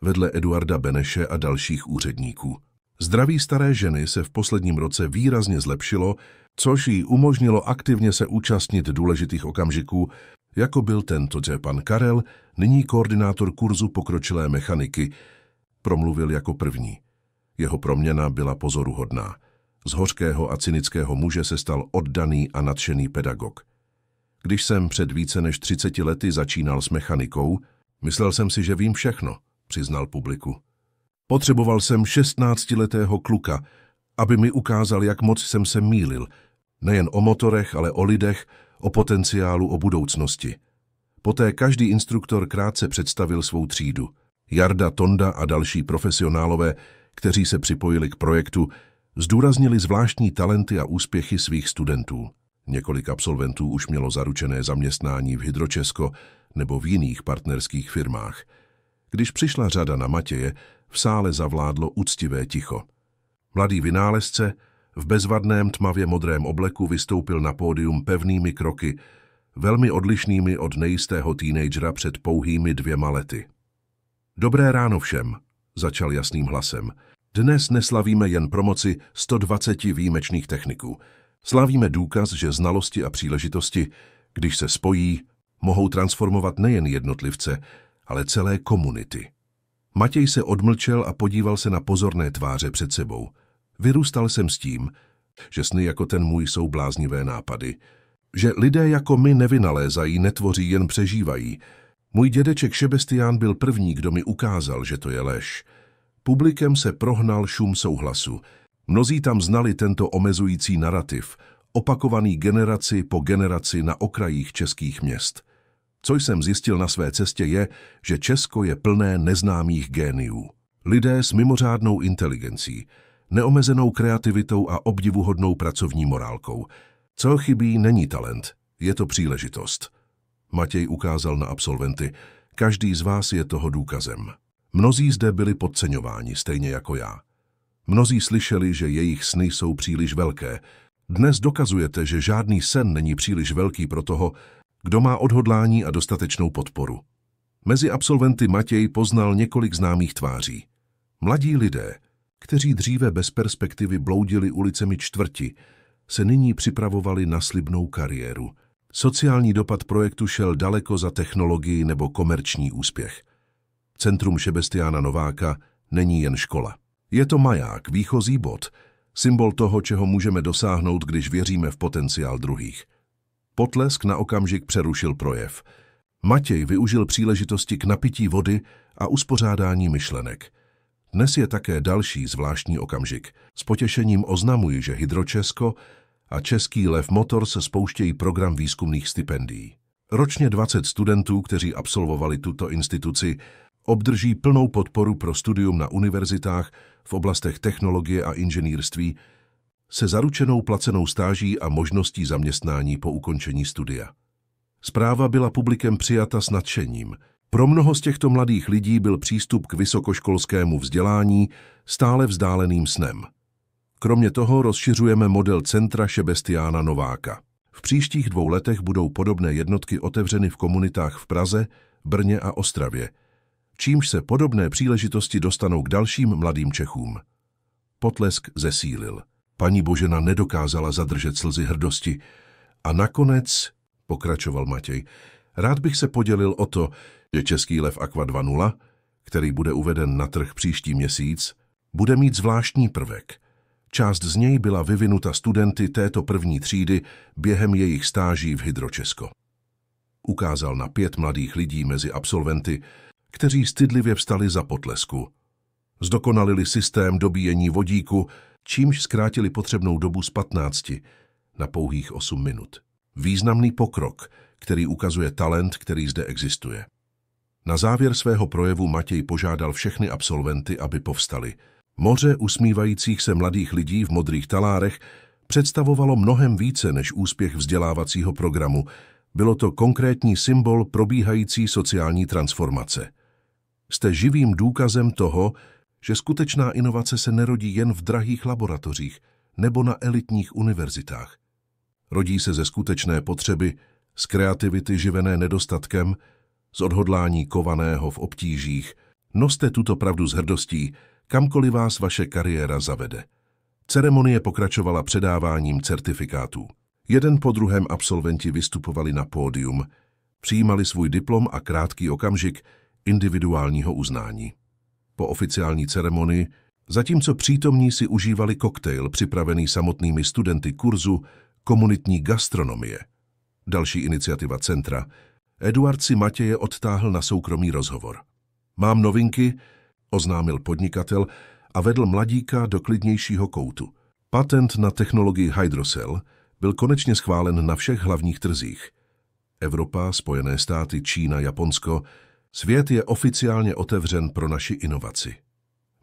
vedle Eduarda Beneše a dalších úředníků. Zdraví staré ženy se v posledním roce výrazně zlepšilo, což jí umožnilo aktivně se účastnit důležitých okamžiků, jako byl tento pan Karel, nyní koordinátor kurzu pokročilé mechaniky, promluvil jako první. Jeho proměna byla pozoruhodná. Z hořkého a cynického muže se stal oddaný a nadšený pedagog. Když jsem před více než 30 lety začínal s mechanikou, myslel jsem si, že vím všechno, přiznal publiku. Potřeboval jsem 16letého kluka, aby mi ukázal, jak moc jsem se mýlil. Nejen o motorech, ale o lidech, o potenciálu, o budoucnosti. Poté každý instruktor krátce představil svou třídu. Jarda, Tonda a další profesionálové, kteří se připojili k projektu, Zdůraznili zvláštní talenty a úspěchy svých studentů. Několik absolventů už mělo zaručené zaměstnání v Hydročesko nebo v jiných partnerských firmách. Když přišla řada na Matěje, v sále zavládlo úctivé ticho. Mladý vynálezce v bezvadném tmavě modrém obleku vystoupil na pódium pevnými kroky, velmi odlišnými od nejistého teenagera před pouhými 2 lety. Dobré ráno všem, začal jasným hlasem. Dnes neslavíme jen promoci 120 výjimečných techniků. Slavíme důkaz, že znalosti a příležitosti, když se spojí, mohou transformovat nejen jednotlivce, ale celé komunity. Matěj se odmlčel a podíval se na pozorné tváře před sebou. Vyrůstal jsem s tím, že sny jako ten můj jsou bláznivé nápady, že lidé jako my nevynalézají, netvoří, jen přežívají. Můj dědeček Šebestián byl první, kdo mi ukázal, že to je lež. Publikem se prohnal šum souhlasu. Mnozí tam znali tento omezující narativ, opakovaný generaci po generaci na okrajích českých měst. Co jsem zjistil na své cestě je, že Česko je plné neznámých géniů. Lidé s mimořádnou inteligencí, neomezenou kreativitou a obdivuhodnou pracovní morálkou. Co chybí, není talent, je to příležitost. Matěj ukázal na absolventy. Každý z vás je toho důkazem. Mnozí zde byli podceňováni, stejně jako já. Mnozí slyšeli, že jejich sny jsou příliš velké. Dnes dokazujete, že žádný sen není příliš velký pro toho, kdo má odhodlání a dostatečnou podporu. Mezi absolventy Matěj poznal několik známých tváří. Mladí lidé, kteří dříve bez perspektivy bloudili ulicemi čtvrti, se nyní připravovali na slibnou kariéru. Sociální dopad projektu šel daleko za technologii nebo komerční úspěch. Centrum Šebestiána Nováka není jen škola. Je to maják, výchozí bod, symbol toho, čeho můžeme dosáhnout, když věříme v potenciál druhých. Potlesk na okamžik přerušil projev. Matěj využil příležitosti k napití vody a uspořádání myšlenek. Dnes je také další zvláštní okamžik. S potěšením oznamuji, že Hydročesko a Český Lev Motors spouštějí program výzkumných stipendií. Ročně 20 studentů, kteří absolvovali tuto instituci, obdrží plnou podporu pro studium na univerzitách v oblastech technologie a inženýrství se zaručenou placenou stáží a možností zaměstnání po ukončení studia. Zpráva byla publikem přijata s nadšením. Pro mnoho z těchto mladých lidí byl přístup k vysokoškolskému vzdělání stále vzdáleným snem. Kromě toho rozšiřujeme model Centra Šebestiána Nováka. V příštích 2 letech budou podobné jednotky otevřeny v komunitách v Praze, Brně a Ostravě, čímž se podobné příležitosti dostanou k dalším mladým Čechům. Potlesk zesílil. Paní Božena nedokázala zadržet slzy hrdosti. A nakonec, pokračoval Matěj, rád bych se podělil o to, že Český Lev Aqua 2.0, který bude uveden na trh příští měsíc, bude mít zvláštní prvek. Část z něj byla vyvinuta studenty této první třídy během jejich stáží v Hydročesko. Ukázal na 5 mladých lidí mezi absolventy, kteří stydlivě vstali za potlesku. Zdokonalili systém dobíjení vodíku, čímž zkrátili potřebnou dobu z 15 na pouhých 8 minut. Významný pokrok, který ukazuje talent, který zde existuje. Na závěr svého projevu Matěj požádal všechny absolventy, aby povstali. Moře usmívajících se mladých lidí v modrých talárech představovalo mnohem více než úspěch vzdělávacího programu. Bylo to konkrétní symbol probíhající sociální transformace. Jste živým důkazem toho, že skutečná inovace se nerodí jen v drahých laboratořích nebo na elitních univerzitách. Rodí se ze skutečné potřeby, z kreativity živené nedostatkem, z odhodlání kovaného v obtížích. Noste tuto pravdu s hrdostí, kamkoliv vás vaše kariéra zavede. Ceremonie pokračovala předáváním certifikátů. Jeden po druhém absolventi vystupovali na pódium, přijímali svůj diplom a krátký okamžik individuálního uznání. Po oficiální ceremonii, zatímco přítomní si užívali koktejl připravený samotnými studenty kurzu komunitní gastronomie. Další iniciativa centra, Eduard si Matěje odtáhl na soukromý rozhovor. Mám novinky, oznámil podnikatel a vedl mladíka do klidnějšího koutu. Patent na technologii Hydrocell byl konečně schválen na všech hlavních trzích. Evropa, Spojené státy, Čína, Japonsko, svět je oficiálně otevřen pro naši inovaci.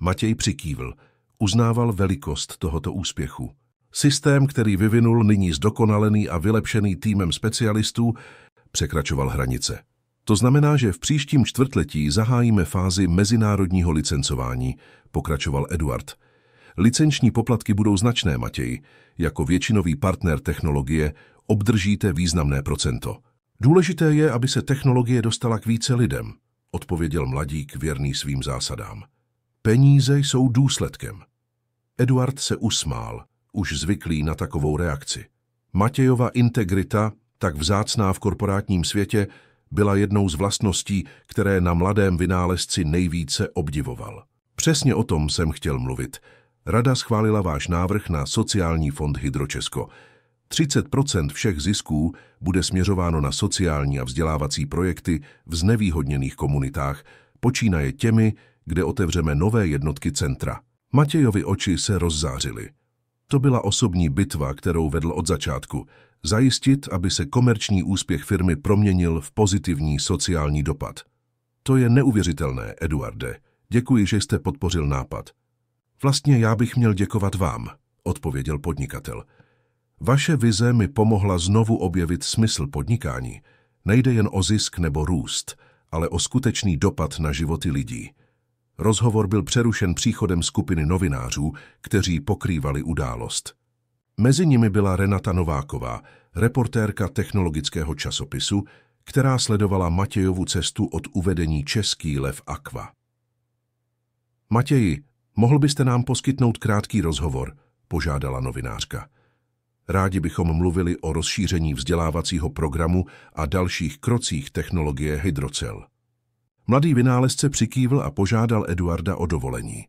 Matěj přikývl. uznával velikost tohoto úspěchu. Systém, který vyvinul nyní zdokonalený a vylepšený týmem specialistů, překračoval hranice. To znamená, že v příštím čtvrtletí zahájíme fázi mezinárodního licencování, pokračoval Eduard. Licenční poplatky budou značné, Matěji. Jako většinový partner technologie obdržíte významné procento. Důležité je, aby se technologie dostala k více lidem, odpověděl mladík věrný svým zásadám. Peníze jsou důsledkem. Eduard se usmál, už zvyklý na takovou reakci. Matějova integrita, tak vzácná v korporátním světě, byla jednou z vlastností, které na mladém vynálezci nejvíce obdivoval. Přesně o tom jsem chtěl mluvit. Rada schválila váš návrh na sociální fond Hydročesko. 30% všech zisků bude směřováno na sociální a vzdělávací projekty v znevýhodněných komunitách, počínaje těmi, kde otevřeme nové jednotky centra. Matějovi oči se rozzářily. To byla osobní bitva, kterou vedl od začátku. Zajistit, aby se komerční úspěch firmy proměnil v pozitivní sociální dopad. To je neuvěřitelné, Eduarde. Děkuji, že jste podpořil nápad. Vlastně já bych měl děkovat vám, odpověděl podnikatel. Vaše vize mi pomohla znovu objevit smysl podnikání. Nejde jen o zisk nebo růst, ale o skutečný dopad na životy lidí. Rozhovor byl přerušen příchodem skupiny novinářů, kteří pokrývali událost. Mezi nimi byla Renata Nováková, reportérka technologického časopisu, která sledovala Matějovu cestu od uvedení Český lev Aqua. Matěji, mohl byste nám poskytnout krátký rozhovor, požádala novinářka. Rádi bychom mluvili o rozšíření vzdělávacího programu a dalších krocích technologie Hydrocell. Mladý vynálezce přikývl a požádal Eduarda o dovolení.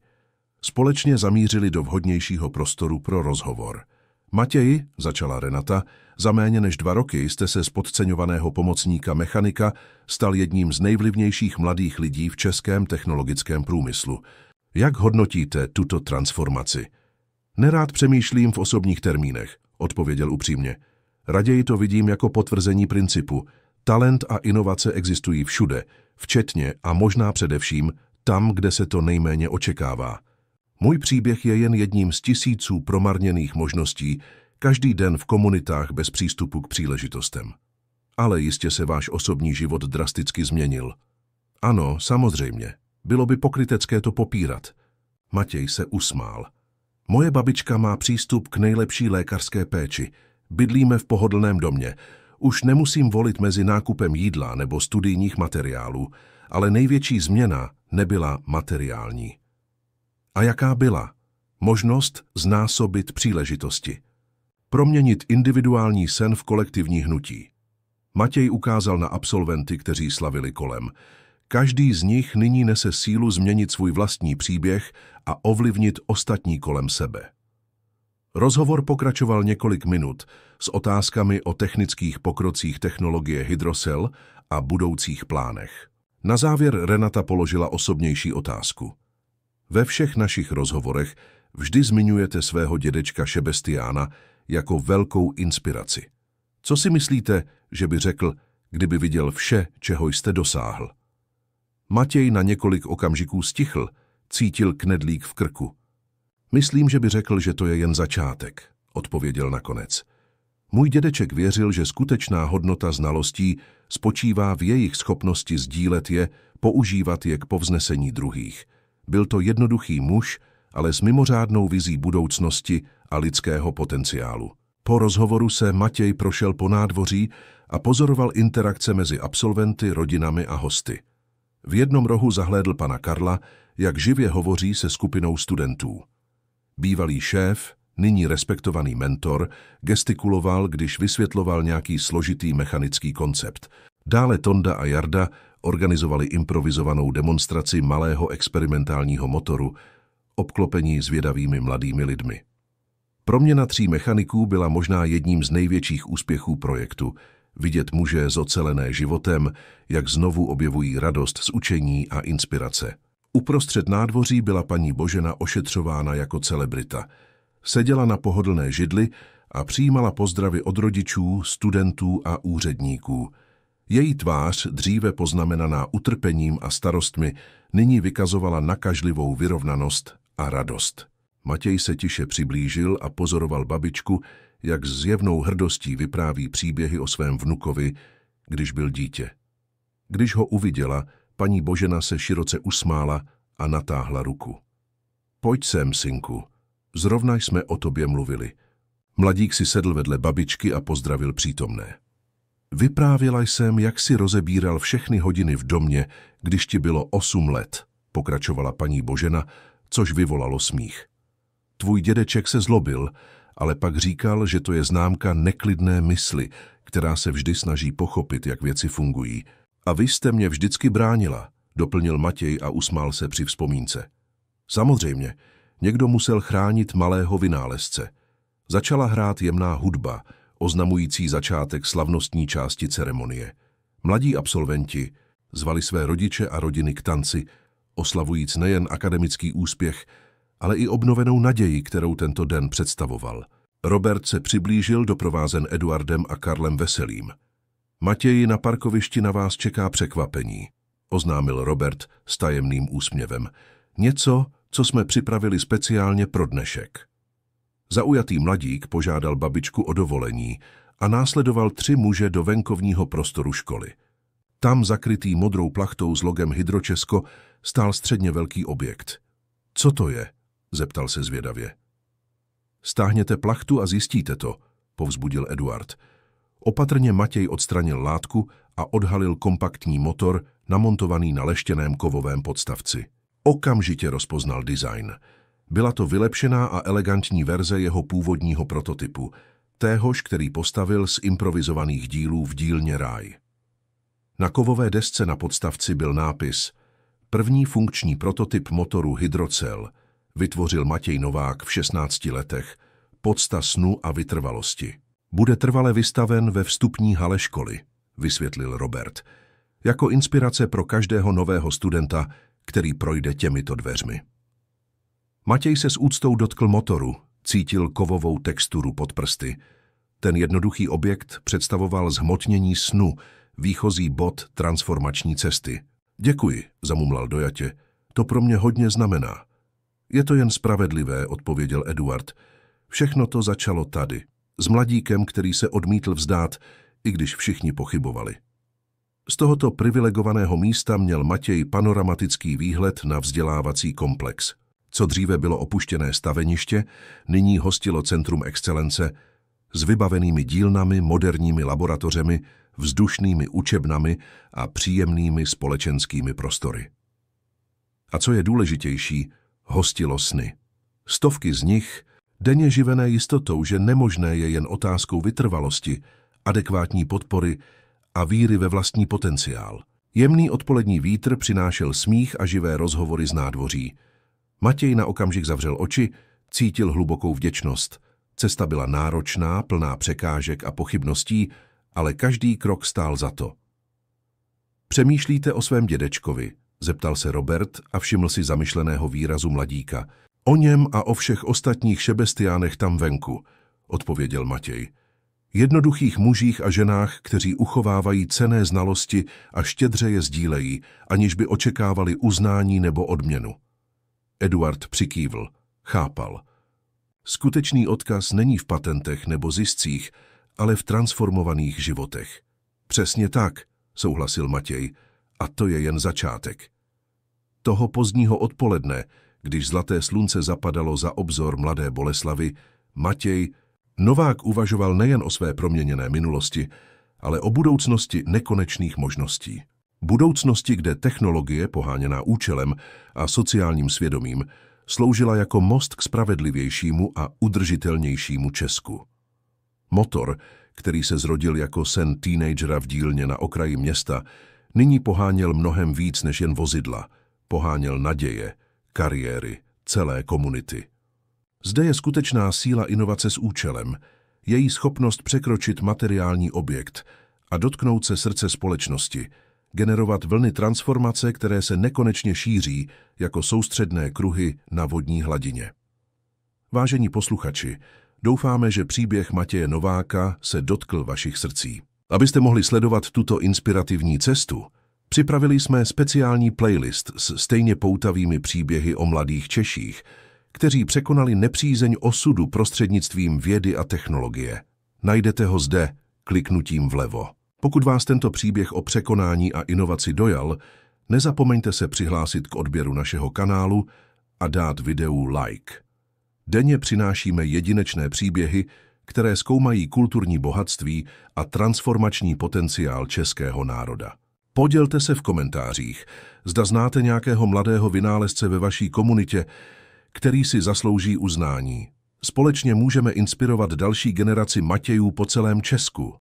Společně zamířili do vhodnějšího prostoru pro rozhovor. Matěji, začala Renata, za méně než 2 roky jste se z podceňovaného pomocníka mechanika stal jedním z nejvlivnějších mladých lidí v českém technologickém průmyslu. Jak hodnotíte tuto transformaci? Nerád přemýšlím v osobních termínech, odpověděl upřímně. Raději to vidím jako potvrzení principu. Talent a inovace existují všude, včetně a možná především tam, kde se to nejméně očekává. Můj příběh je jen jedním z tisíců promarněných možností, každý den v komunitách bez přístupu k příležitostem. Ale jistě se váš osobní život drasticky změnil. Ano, samozřejmě. Bylo by pokrytecké to popírat. Matěj se usmál. Moje babička má přístup k nejlepší lékařské péči. Bydlíme v pohodlném domě. Už nemusím volit mezi nákupem jídla nebo studijních materiálů, ale největší změna nebyla materiální. A jaká byla? Možnost znásobit příležitosti. Proměnit individuální sen v kolektivní hnutí. Matěj ukázal na absolventy, kteří slavili kolem. Každý z nich nyní nese sílu změnit svůj vlastní příběh a ovlivnit ostatní kolem sebe. Rozhovor pokračoval několik minut s otázkami o technických pokrocích technologie Hydrocell a budoucích plánech. Na závěr Renata položila osobnější otázku. Ve všech našich rozhovorech vždy zmiňujete svého dědečka Šebestiána jako velkou inspiraci. Co si myslíte, že by řekl, kdyby viděl vše, čeho jste dosáhl? Matěj na několik okamžiků stichl, cítil knedlík v krku. Myslím, že by řekl, že to je jen začátek, odpověděl nakonec. Můj dědeček věřil, že skutečná hodnota znalostí spočívá v jejich schopnosti sdílet je, používat je k povznesení druhých. Byl to jednoduchý muž, ale s mimořádnou vizí budoucnosti a lidského potenciálu. Po rozhovoru se Matěj prošel po nádvoří a pozoroval interakce mezi absolventy, rodinami a hosty. V jednom rohu zahlédl pana Karla, jak živě hovoří se skupinou studentů. Bývalý šéf, nyní respektovaný mentor, gestikuloval, když vysvětloval nějaký složitý mechanický koncept. Dále Tonda a Jarda organizovali improvizovanou demonstraci malého experimentálního motoru, obklopení zvědavými mladými lidmi. Proměna 3 mechaniků byla možná jedním z největších úspěchů projektu. Vidět muže zocelené životem, jak znovu objevují radost z učení a inspirace. Uprostřed nádvoří byla paní Božena ošetřována jako celebrita. Seděla na pohodlné židli a přijímala pozdravy od rodičů, studentů a úředníků. Její tvář, dříve poznamenaná utrpením a starostmi, nyní vykazovala nakažlivou vyrovnanost a radost. Matěj se tiše přiblížil a pozoroval babičku, jak s zjevnou hrdostí vypráví příběhy o svém vnukovi, když byl dítě. Když ho uviděla, paní Božena se široce usmála a natáhla ruku. Pojď sem, synku, zrovna jsme o tobě mluvili. Mladík si sedl vedle babičky a pozdravil přítomné. Vyprávěla jsem, jak si rozebíral všechny hodiny v domě, když ti bylo 8 let, pokračovala paní Božena, což vyvolalo smích. Tvůj dědeček se zlobil, ale pak říkal, že to je známka neklidné mysli, která se vždy snaží pochopit, jak věci fungují. A vy jste mě vždycky bránila, doplnil Matěj a usmál se při vzpomínce. Samozřejmě, někdo musel chránit malého vynálezce. Začala hrát jemná hudba, oznamující začátek slavnostní části ceremonie. Mladí absolventi zvali své rodiče a rodiny k tanci, oslavujíc nejen akademický úspěch, ale i obnovenou naději, kterou tento den představoval. Robert se přiblížil doprovázen Eduardem a Karlem Veselým. Matěji, na parkovišti na vás čeká překvapení, oznámil Robert s tajemným úsměvem. Něco, co jsme připravili speciálně pro dnešek. Zaujatý mladík požádal babičku o dovolení a následoval 3 muže do venkovního prostoru školy. Tam, zakrytý modrou plachtou s logem Hydročesko, stál středně velký objekt. Co to je? Zeptal se zvědavě. Stáhněte plachtu a zjistíte to, povzbudil Eduard. Opatrně Matěj odstranil látku a odhalil kompaktní motor, namontovaný na leštěném kovovém podstavci. Okamžitě rozpoznal design. Byla to vylepšená a elegantní verze jeho původního prototypu, téhož, který postavil z improvizovaných dílů v dílně Ráj. Na kovové desce na podstavci byl nápis První funkční prototyp motoru Hydrocell vytvořil Matěj Novák v 16 letech, podsta snu a vytrvalosti. Bude trvale vystaven ve vstupní hale školy, vysvětlil Robert, jako inspirace pro každého nového studenta, který projde těmito dveřmi. Matěj se s úctou dotkl motoru, cítil kovovou texturu pod prsty. Ten jednoduchý objekt představoval zhmotnění snu, výchozí bod transformační cesty. Děkuji, zamumlal dojatě, to pro mě hodně znamená. Je to jen spravedlivé, odpověděl Eduard. Všechno to začalo tady, s mladíkem, který se odmítl vzdát, i když všichni pochybovali. Z tohoto privilegovaného místa měl Matěj panoramatický výhled na vzdělávací komplex. Co dříve bylo opuštěné staveniště, nyní hostilo Centrum excelence s vybavenými dílnami, moderními laboratořemi, vzdušnými učebnami a příjemnými společenskými prostory. A co je důležitější, hostilo sny. Stovky z nich, denně živené jistotou, že nemožné je jen otázkou vytrvalosti, adekvátní podpory a víry ve vlastní potenciál. Jemný odpolední vítr přinášel smích a živé rozhovory z nádvoří. Matěj na okamžik zavřel oči, cítil hlubokou vděčnost. Cesta byla náročná, plná překážek a pochybností, ale každý krok stál za to. Přemýšlíte o svém dědečkovi, zeptal se Robert a všiml si zamyšleného výrazu mladíka. O něm a o všech ostatních šebestiánech tam venku, odpověděl Matěj. Jednoduchých mužích a ženách, kteří uchovávají cenné znalosti a štědře je sdílejí, aniž by očekávali uznání nebo odměnu. Eduard přikývl, chápal. Skutečný odkaz není v patentech nebo ziscích, ale v transformovaných životech. Přesně tak, souhlasil Matěj, a to je jen začátek. Toho pozdního odpoledne, když zlaté slunce zapadalo za obzor mladé Boleslavy, Matěj Novák uvažoval nejen o své proměněné minulosti, ale o budoucnosti nekonečných možností. Budoucnosti, kde technologie, poháněná účelem a sociálním svědomím, sloužila jako most k spravedlivějšímu a udržitelnějšímu Česku. Motor, který se zrodil jako sen teenagera v dílně na okraji města, nyní poháněl mnohem víc než jen vozidla, poháněl naděje, kariéry, celé komunity. Zde je skutečná síla inovace s účelem, její schopnost překročit materiální objekt a dotknout se srdce společnosti, generovat vlny transformace, které se nekonečně šíří jako soustředné kruhy na vodní hladině. Vážení posluchači, doufáme, že příběh Matěje Nováka se dotkl vašich srdcí. Abyste mohli sledovat tuto inspirativní cestu, připravili jsme speciální playlist s stejně poutavými příběhy o mladých Češích, kteří překonali nepřízeň osudu prostřednictvím vědy a technologie. Najdete ho zde kliknutím vlevo. Pokud vás tento příběh o překonání a inovaci dojal, nezapomeňte se přihlásit k odběru našeho kanálu a dát videu like. Denně přinášíme jedinečné příběhy, které zkoumají kulturní bohatství a transformační potenciál českého národa. Podělte se v komentářích, zda znáte nějakého mladého vynálezce ve vaší komunitě, který si zaslouží uznání. Společně můžeme inspirovat další generaci Matějů po celém Česku.